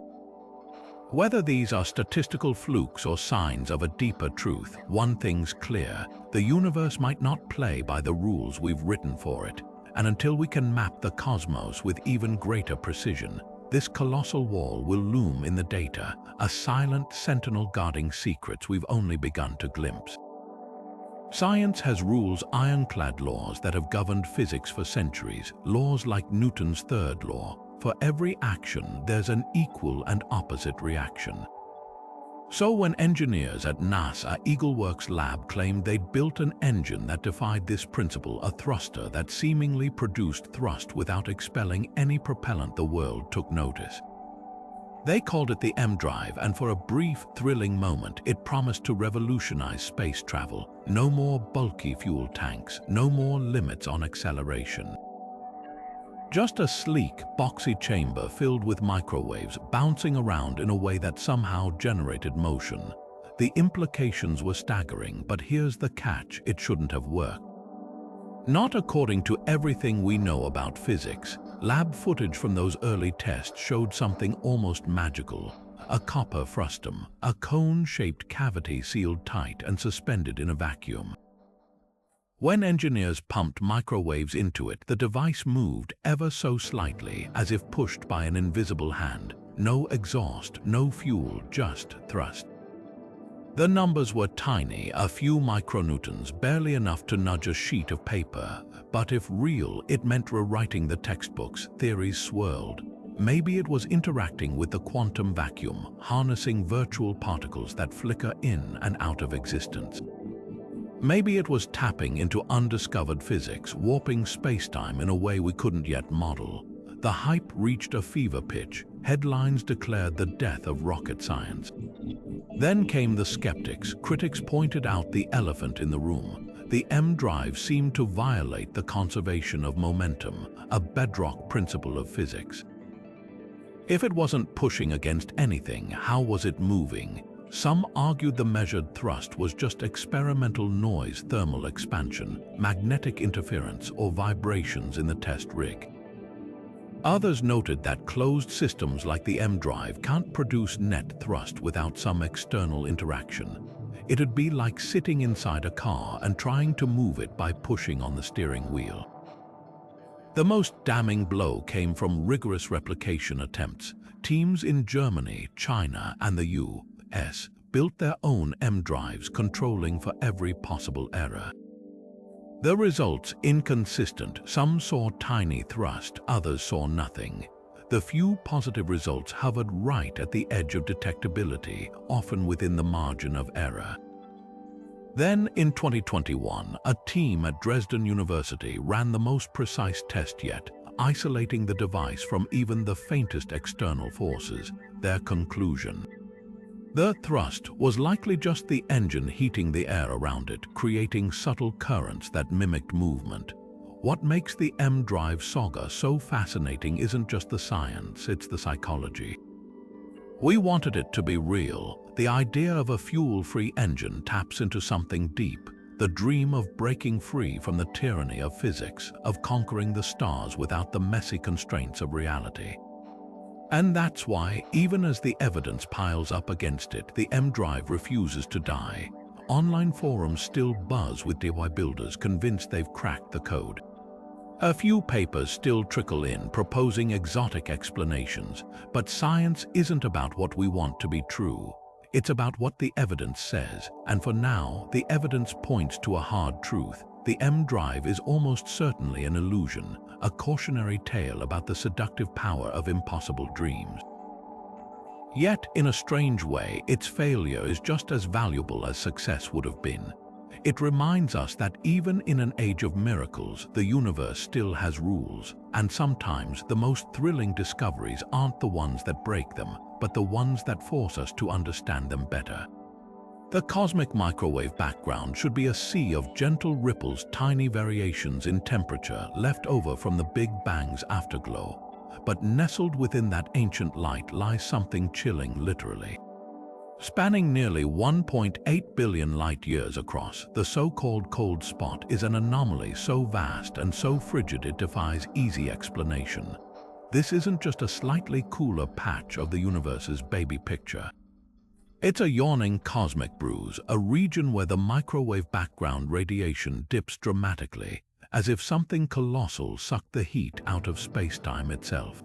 Whether these are statistical flukes or signs of a deeper truth, one thing's clear: the universe might not play by the rules we've written for it, and until we can map the cosmos with even greater precision, this colossal wall will loom in the data, a silent sentinel guarding secrets we've only begun to glimpse. Science has rules, ironclad laws that have governed physics for centuries, laws like Newton's third law. For every action, there's an equal and opposite reaction. So when engineers at NASA Eagleworks Lab claimed they'd built an engine that defied this principle, a thruster that seemingly produced thrust without expelling any propellant, the world took notice. They called it the M-Drive, and for a brief, thrilling moment, it promised to revolutionize space travel. No more bulky fuel tanks, no more limits on acceleration. Just a sleek, boxy chamber filled with microwaves bouncing around in a way that somehow generated motion. The implications were staggering, but here's the catch: it shouldn't have worked. Not according to everything we know about physics. Lab footage from those early tests showed something almost magical. A copper frustum, a cone-shaped cavity sealed tight and suspended in a vacuum. When engineers pumped microwaves into it, the device moved ever so slightly, as if pushed by an invisible hand. No exhaust, no fuel, just thrust. The numbers were tiny, a few micronewtons, barely enough to nudge a sheet of paper. But if real, it meant rewriting the textbooks. Theories swirled. Maybe it was interacting with the quantum vacuum, harnessing virtual particles that flicker in and out of existence. Maybe it was tapping into undiscovered physics, warping space-time in a way we couldn't yet model. The hype reached a fever pitch. Headlines declared the death of rocket science. Then came the skeptics. Critics pointed out the elephant in the room. The M-Drive seemed to violate the conservation of momentum, a bedrock principle of physics. If it wasn't pushing against anything, how was it moving? Some argued the measured thrust was just experimental noise, thermal expansion, magnetic interference, or vibrations in the test rig. Others noted that closed systems like the M drive can't produce net thrust without some external interaction. It'd be like sitting inside a car and trying to move it by pushing on the steering wheel. The most damning blow came from rigorous replication attempts. Teams in Germany, China, and the US built their own M drives, controlling for every possible error. The results inconsistent. Some saw tiny thrust, others saw nothing. The few positive results hovered right at the edge of detectability, often within the margin of error. Then, in 2021, a team at Dresden University ran the most precise test yet, isolating the device from even the faintest external forces. Their conclusion: the thrust was likely just the engine heating the air around it, creating subtle currents that mimicked movement. What makes the M drive saga so fascinating isn't just the science, it's the psychology. We wanted it to be real. The idea of a fuel-free engine taps into something deep, the dream of breaking free from the tyranny of physics, of conquering the stars without the messy constraints of reality. And that's why, even as the evidence piles up against it, the M drive refuses to die. Online forums still buzz with DIY builders convinced they've cracked the code. A few papers still trickle in, proposing exotic explanations, but science isn't about what we want to be true. It's about what the evidence says, and for now, the evidence points to a hard truth. The M drive is almost certainly an illusion, a cautionary tale about the seductive power of impossible dreams. Yet, in a strange way, its failure is just as valuable as success would have been. It reminds us that even in an age of miracles, the universe still has rules, and sometimes the most thrilling discoveries aren't the ones that break them, but the ones that force us to understand them better. The cosmic microwave background should be a sea of gentle ripples, tiny variations in temperature left over from the Big Bang's afterglow. But nestled within that ancient light lies something chilling, literally. Spanning nearly 1.8 billion light-years across, the so-called cold spot is an anomaly so vast and so frigid it defies easy explanation. This isn't just a slightly cooler patch of the universe's baby picture. It's a yawning cosmic bruise, a region where the microwave background radiation dips dramatically, as if something colossal sucked the heat out of space-time itself.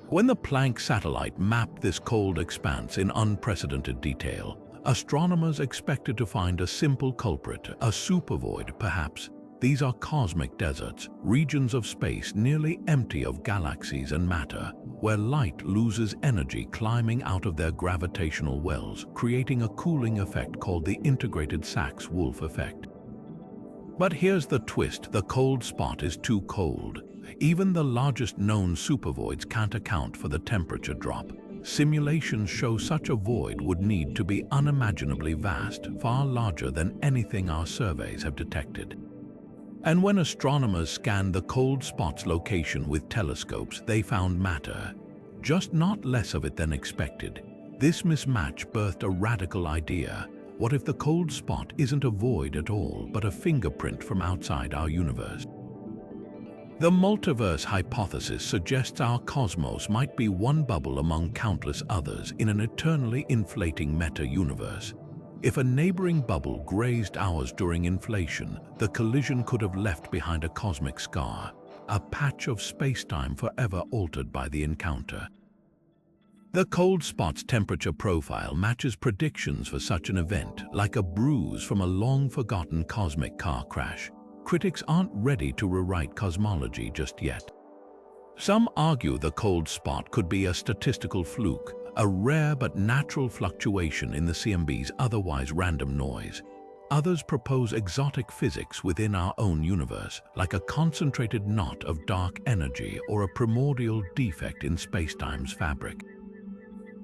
When the Planck satellite mapped this cold expanse in unprecedented detail, astronomers expected to find a simple culprit, a supervoid perhaps. These are cosmic deserts, regions of space nearly empty of galaxies and matter, where light loses energy climbing out of their gravitational wells, creating a cooling effect called the integrated Sachs-Wolf effect. But here's the twist: the cold spot is too cold. Even the largest known supervoids can't account for the temperature drop. Simulations show such a void would need to be unimaginably vast, far larger than anything our surveys have detected. And when astronomers scanned the cold spot's location with telescopes, they found matter, just not less of it than expected. This mismatch birthed a radical idea. What if the cold spot isn't a void at all, but a fingerprint from outside our universe? The multiverse hypothesis suggests our cosmos might be one bubble among countless others in an eternally inflating meta-universe. If a neighboring bubble grazed ours during inflation, the collision could have left behind a cosmic scar, a patch of space-time forever altered by the encounter. The cold spot's temperature profile matches predictions for such an event, like a bruise from a long-forgotten cosmic car crash. Critics aren't ready to rewrite cosmology just yet. Some argue the cold spot could be a statistical fluke, a rare but natural fluctuation in the CMB's otherwise random noise. Others propose exotic physics within our own universe, like a concentrated knot of dark energy or a primordial defect in spacetime's fabric.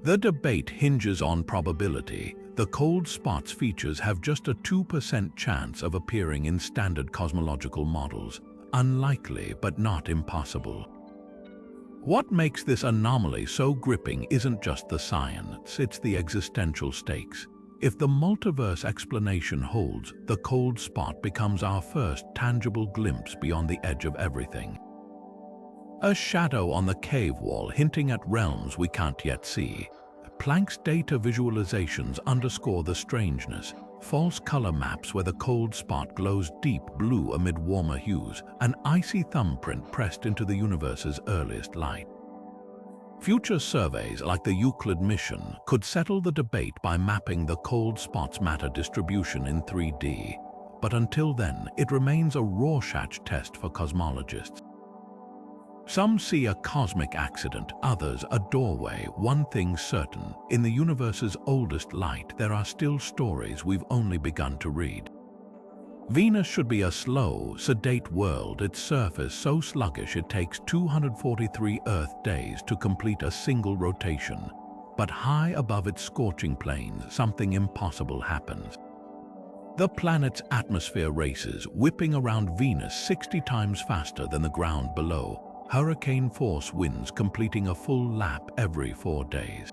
The debate hinges on probability. The cold spot's features have just a 2% chance of appearing in standard cosmological models. Unlikely, but not impossible. What makes this anomaly so gripping isn't just the science, it's the existential stakes. If the multiverse explanation holds, the cold spot becomes our first tangible glimpse beyond the edge of everything. A shadow on the cave wall hinting at realms we can't yet see. Planck's data visualizations underscore the strangeness. False color maps where the cold spot glows deep blue amid warmer hues, an icy thumbprint pressed into the universe's earliest light. Future surveys like the Euclid mission could settle the debate by mapping the cold spot's matter distribution in 3D. But until then, it remains a Rorschach test for cosmologists. Some see a cosmic accident, others a doorway. One thing's certain, in the universe's oldest light, there are still stories we've only begun to read. Venus should be a slow, sedate world, its surface so sluggish it takes 243 Earth days to complete a single rotation. But high above its scorching plains, something impossible happens. The planet's atmosphere races, whipping around Venus 60 times faster than the ground below. Hurricane-force winds completing a full lap every 4 days.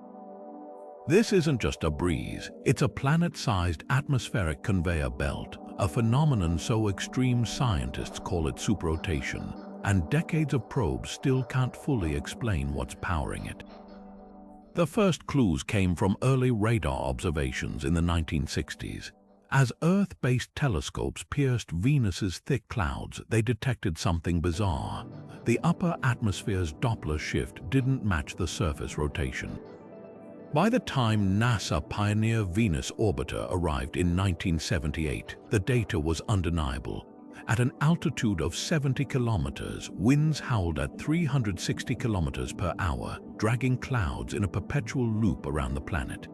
This isn't just a breeze, it's a planet-sized atmospheric conveyor belt, a phenomenon so extreme scientists call it superrotation, and decades of probes still can't fully explain what's powering it. The first clues came from early radar observations in the 1960s. As Earth-based telescopes pierced Venus's thick clouds, they detected something bizarre. The upper atmosphere's Doppler shift didn't match the surface rotation. By the time NASA Pioneer Venus orbiter arrived in 1978, the data was undeniable. At an altitude of 70 kilometers, winds howled at 360 kilometers per hour, dragging clouds in a perpetual loop around the planet.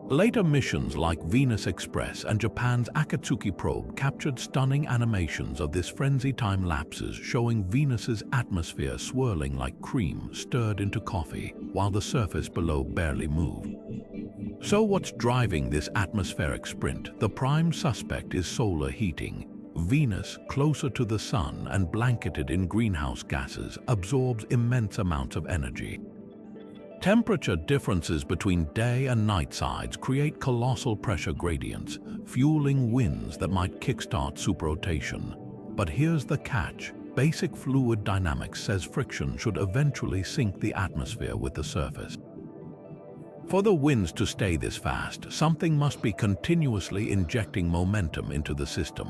Later missions like Venus Express and Japan's Akatsuki probe captured stunning animations of this frenzy time lapses, showing Venus's atmosphere swirling like cream stirred into coffee, while the surface below barely moved. So what's driving this atmospheric sprint? The prime suspect is solar heating. Venus, closer to the sun and blanketed in greenhouse gases, absorbs immense amounts of energy. Temperature differences between day and night sides create colossal pressure gradients, fueling winds that might kickstart superrotation. But here's the catch. Basic fluid dynamics says friction should eventually sink the atmosphere with the surface. For the winds to stay this fast, something must be continuously injecting momentum into the system.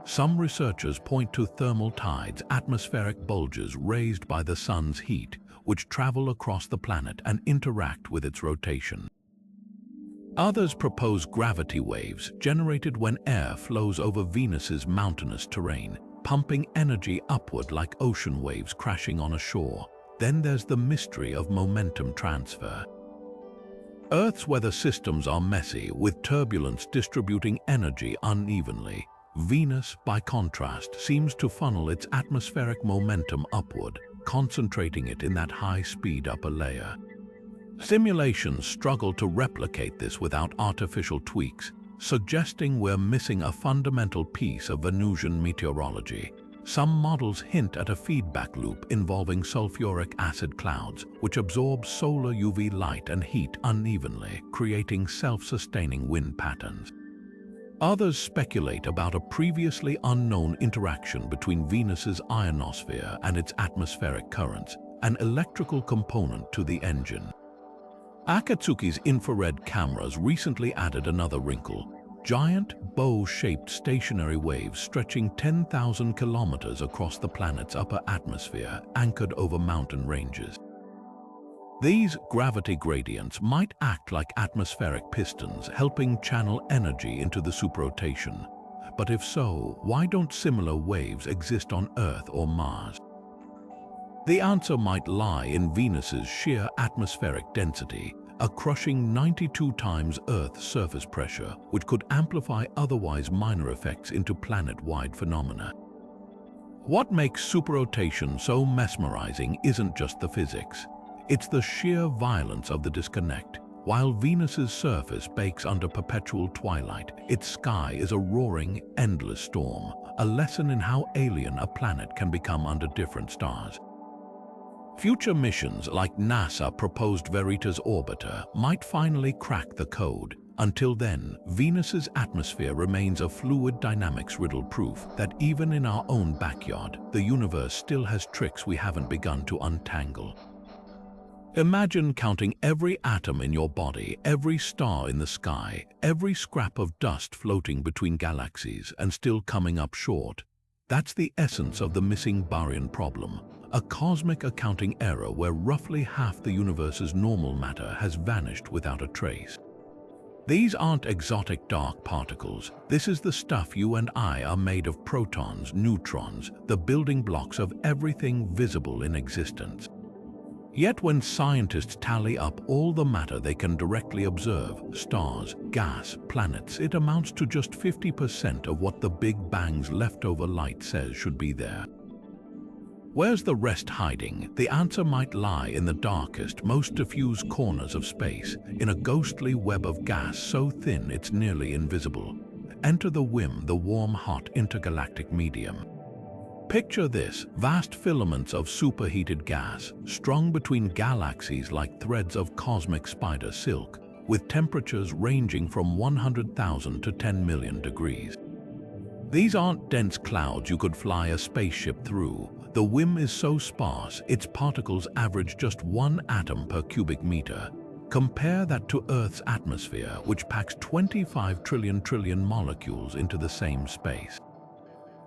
Some researchers point to thermal tides, atmospheric bulges raised by the sun's heat, which travel across the planet and interact with its rotation. Others propose gravity waves generated when air flows over Venus's mountainous terrain, pumping energy upward like ocean waves crashing on a shore. Then there's the mystery of momentum transfer. Earth's weather systems are messy, with turbulence distributing energy unevenly. Venus, by contrast, seems to funnel its atmospheric momentum upward, concentrating it in that high-speed upper layer. Simulations struggle to replicate this without artificial tweaks, suggesting we're missing a fundamental piece of Venusian meteorology. Some models hint at a feedback loop involving sulfuric acid clouds, which absorb solar UV light and heat unevenly, creating self-sustaining wind patterns. Others speculate about a previously unknown interaction between Venus's ionosphere and its atmospheric currents, an electrical component to the engine. Akatsuki's infrared cameras recently added another wrinkle: giant, bow-shaped stationary waves stretching 10,000 kilometers across the planet's upper atmosphere, anchored over mountain ranges. These gravity gradients might act like atmospheric pistons, helping channel energy into the superrotation. But if so, why don't similar waves exist on Earth or Mars? The answer might lie in Venus's sheer atmospheric density, a crushing 92 times Earth's surface pressure, which could amplify otherwise minor effects into planet-wide phenomena. What makes superrotation so mesmerizing isn't just the physics. It's the sheer violence of the disconnect. While Venus's surface bakes under perpetual twilight, its sky is a roaring, endless storm, a lesson in how alien a planet can become under different stars. Future missions like NASA proposed Veritas orbiter might finally crack the code. Until then, Venus's atmosphere remains a fluid dynamics riddle, proof that even in our own backyard, the universe still has tricks we haven't begun to untangle. Imagine counting every atom in your body, every star in the sky, every scrap of dust floating between galaxies and still coming up short. That's the essence of the missing baryon problem, a cosmic accounting error where roughly half the universe's normal matter has vanished without a trace. These aren't exotic dark particles. This is the stuff you and I are made of: protons, neutrons, the building blocks of everything visible in existence. Yet when scientists tally up all the matter they can directly observe, stars, gas, planets, it amounts to just 50% of what the Big Bang's leftover light says should be there. Where's the rest hiding? The answer might lie in the darkest, most diffuse corners of space, in a ghostly web of gas so thin it's nearly invisible. Enter the WIM, the warm, hot intergalactic medium. Picture this: vast filaments of superheated gas, strung between galaxies like threads of cosmic spider silk, with temperatures ranging from 100,000 to 10 million degrees. These aren't dense clouds you could fly a spaceship through. The WIM is so sparse, its particles average just 1 atom per cubic meter. Compare that to Earth's atmosphere, which packs 25 trillion molecules into the same space.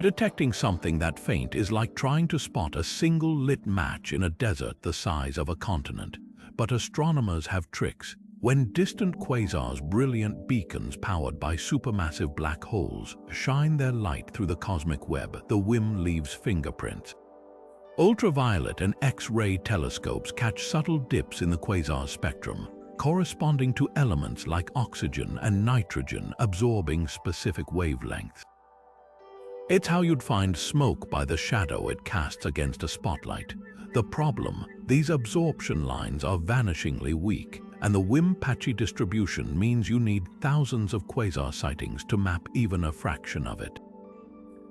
Detecting something that faint is like trying to spot a single lit match in a desert the size of a continent. But astronomers have tricks. When distant quasars, brilliant beacons powered by supermassive black holes, shine their light through the cosmic web, the WIM leaves fingerprints. Ultraviolet and X-ray telescopes catch subtle dips in the quasar spectrum, corresponding to elements like oxygen and nitrogen absorbing specific wavelengths. It's how you'd find smoke by the shadow it casts against a spotlight. The problem: these absorption lines are vanishingly weak, and the WIM patchy distribution means you need thousands of quasar sightings to map even a fraction of it.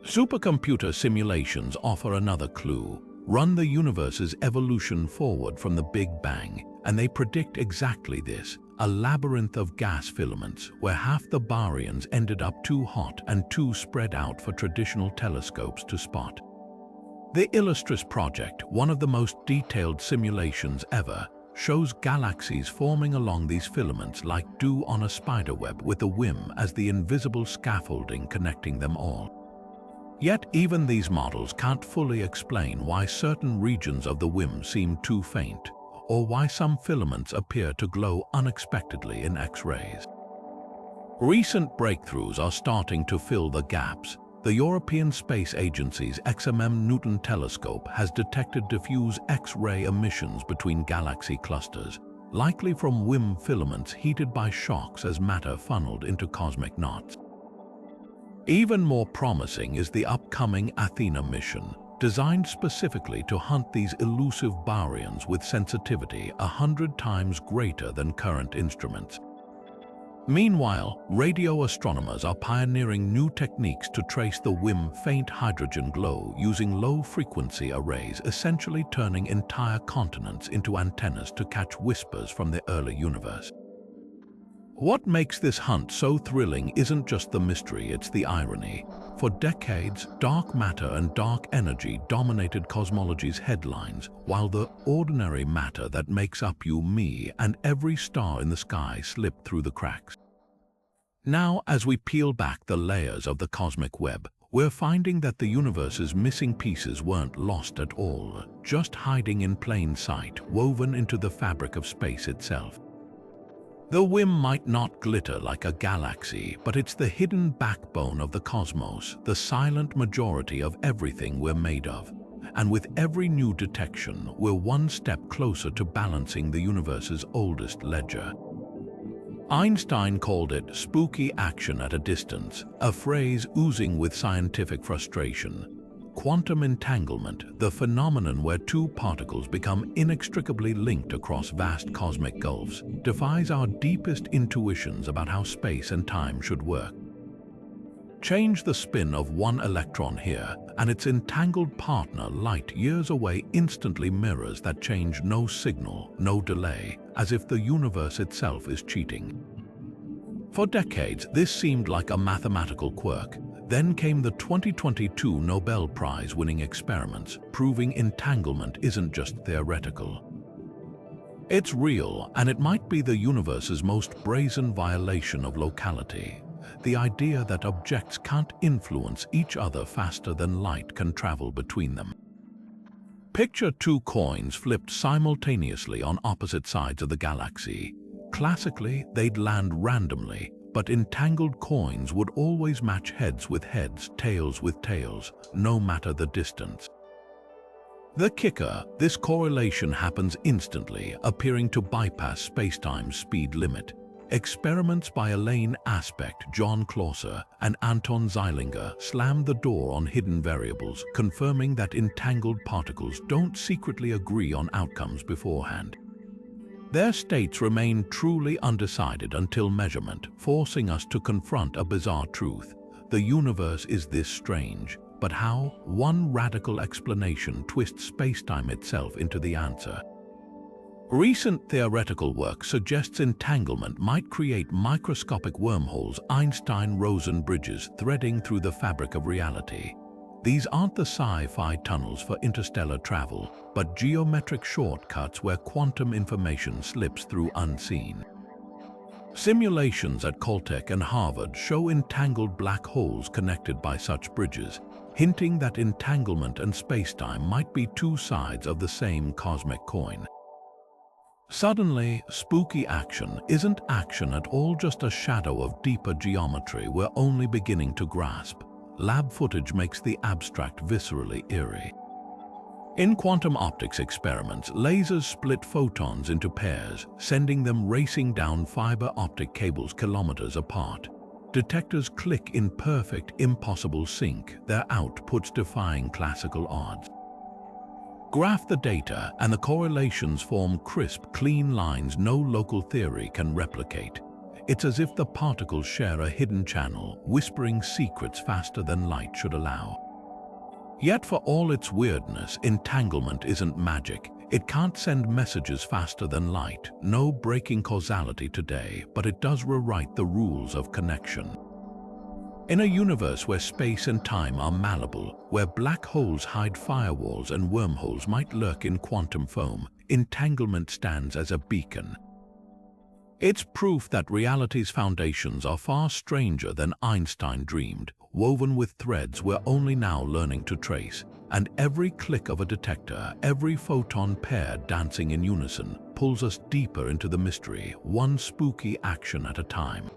Supercomputer simulations offer another clue. Run the universe's evolution forward from the Big Bang, and they predict exactly this: a labyrinth of gas filaments where half the baryons ended up too hot and too spread out for traditional telescopes to spot. The Illustris project, one of the most detailed simulations ever, shows galaxies forming along these filaments like dew on a spiderweb, with the WIM as the invisible scaffolding connecting them all. Yet even these models can't fully explain why certain regions of the WIM seem too faint, or why some filaments appear to glow unexpectedly in X-rays. Recent breakthroughs are starting to fill the gaps. The European Space Agency's XMM Newton telescope has detected diffuse X-ray emissions between galaxy clusters, likely from WIM filaments heated by shocks as matter funneled into cosmic knots. Even more promising is the upcoming Athena mission, designed specifically to hunt these elusive baryons with sensitivity 100 times greater than current instruments. Meanwhile, radio astronomers are pioneering new techniques to trace the WIM faint hydrogen glow using low-frequency arrays, essentially turning entire continents into antennas to catch whispers from the early universe. What makes this hunt so thrilling isn't just the mystery, it's the irony. For decades, dark matter and dark energy dominated cosmology's headlines, while the ordinary matter that makes up you, me, and every star in the sky slipped through the cracks. Now, as we peel back the layers of the cosmic web, we're finding that the universe's missing pieces weren't lost at all, just hiding in plain sight, woven into the fabric of space itself. The WIM might not glitter like a galaxy, but it's the hidden backbone of the cosmos, the silent majority of everything we're made of. And with every new detection, we're one step closer to balancing the universe's oldest ledger. Einstein called it spooky action at a distance, a phrase oozing with scientific frustration. Quantum entanglement, the phenomenon where two particles become inextricably linked across vast cosmic gulfs, defies our deepest intuitions about how space and time should work. Change the spin of one electron here, and its entangled partner light years away instantly mirrors that change. No signal, no delay, as if the universe itself is cheating. For decades, this seemed like a mathematical quirk. Then came the 2022 Nobel Prize-winning experiments, proving entanglement isn't just theoretical. It's real, and it might be the universe's most brazen violation of locality. The idea that objects can't influence each other faster than light can travel between them. Picture two coins flipped simultaneously on opposite sides of the galaxy. Classically, they'd land randomly, but entangled coins would always match heads with heads, tails with tails, no matter the distance. The kicker, this correlation happens instantly, appearing to bypass spacetime's speed limit. Experiments by Elaine Aspect, John Clauser, and Anton Zeilinger slammed the door on hidden variables, confirming that entangled particles don't secretly agree on outcomes beforehand. Their states remain truly undecided until measurement, forcing us to confront a bizarre truth. The universe is this strange, but how? One radical explanation twists spacetime itself into the answer. Recent theoretical work suggests entanglement might create microscopic wormholes, Einstein-Rosen bridges threading through the fabric of reality. These aren't the sci-fi tunnels for interstellar travel, but geometric shortcuts where quantum information slips through unseen. Simulations at Caltech and Harvard show entangled black holes connected by such bridges, hinting that entanglement and spacetime might be two sides of the same cosmic coin. Suddenly, spooky action isn't action at all, just a shadow of deeper geometry we're only beginning to grasp. Lab footage makes the abstract viscerally eerie. In quantum optics experiments, lasers split photons into pairs, sending them racing down fiber optic cables kilometers apart. Detectors click in perfect, impossible sync, their outputs defying classical odds. Graph the data, and the correlations form crisp, clean lines no local theory can replicate. It's as if the particles share a hidden channel, whispering secrets faster than light should allow. Yet for all its weirdness, entanglement isn't magic. It can't send messages faster than light, no breaking causality today, but it does rewrite the rules of connection. In a universe where space and time are malleable, where black holes hide firewalls and wormholes might lurk in quantum foam, entanglement stands as a beacon. It's proof that reality's foundations are far stranger than Einstein dreamed, woven with threads we're only now learning to trace. And every click of a detector, every photon pair dancing in unison, pulls us deeper into the mystery, one spooky action at a time.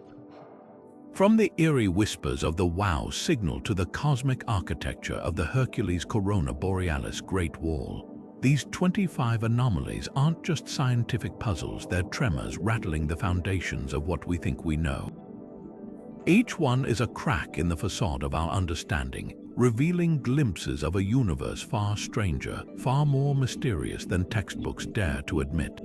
From the eerie whispers of the WOW signal to the cosmic architecture of the Hercules Corona Borealis Great Wall, these 25 anomalies aren't just scientific puzzles, they're tremors rattling the foundations of what we think we know. Each one is a crack in the facade of our understanding, revealing glimpses of a universe far stranger, far more mysterious than textbooks dare to admit.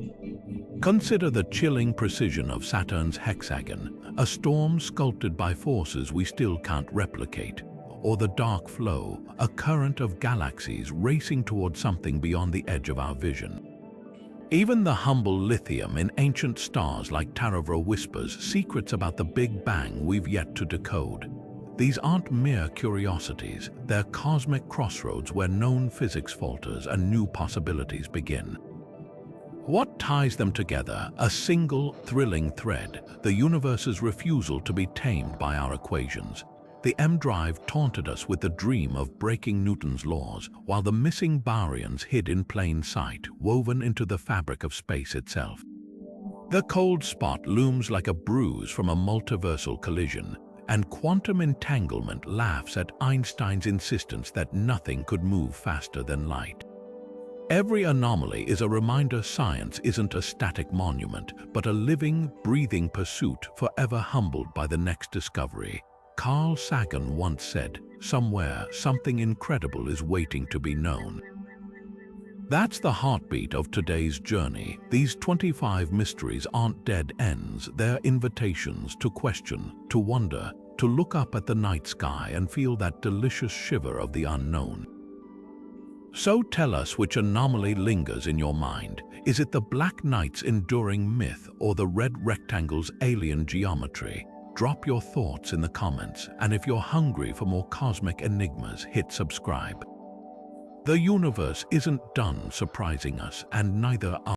Consider the chilling precision of Saturn's Hexagon, a storm sculpted by forces we still can't replicate, or the dark flow, a current of galaxies racing toward something beyond the edge of our vision. Even the humble lithium in ancient stars like Taravro whispers secrets about the Big Bang we've yet to decode. These aren't mere curiosities, they're cosmic crossroads where known physics falters and new possibilities begin. What ties them together? A single, thrilling thread, the universe's refusal to be tamed by our equations. The M-drive taunted us with the dream of breaking Newton's laws, while the missing baryons hid in plain sight, woven into the fabric of space itself. The cold spot looms like a bruise from a multiversal collision, and quantum entanglement laughs at Einstein's insistence that nothing could move faster than light. Every anomaly is a reminder science isn't a static monument, but a living, breathing pursuit forever humbled by the next discovery. Carl Sagan once said, "Somewhere, something incredible is waiting to be known." That's the heartbeat of today's journey. These 25 mysteries aren't dead ends, they're invitations to question, to wonder, to look up at the night sky and feel that delicious shiver of the unknown. So tell us which anomaly lingers in your mind. Is it the black night's enduring myth or the red rectangle's alien geometry? Drop your thoughts in the comments, and if you're hungry for more cosmic enigmas, hit subscribe. The universe isn't done surprising us, and neither are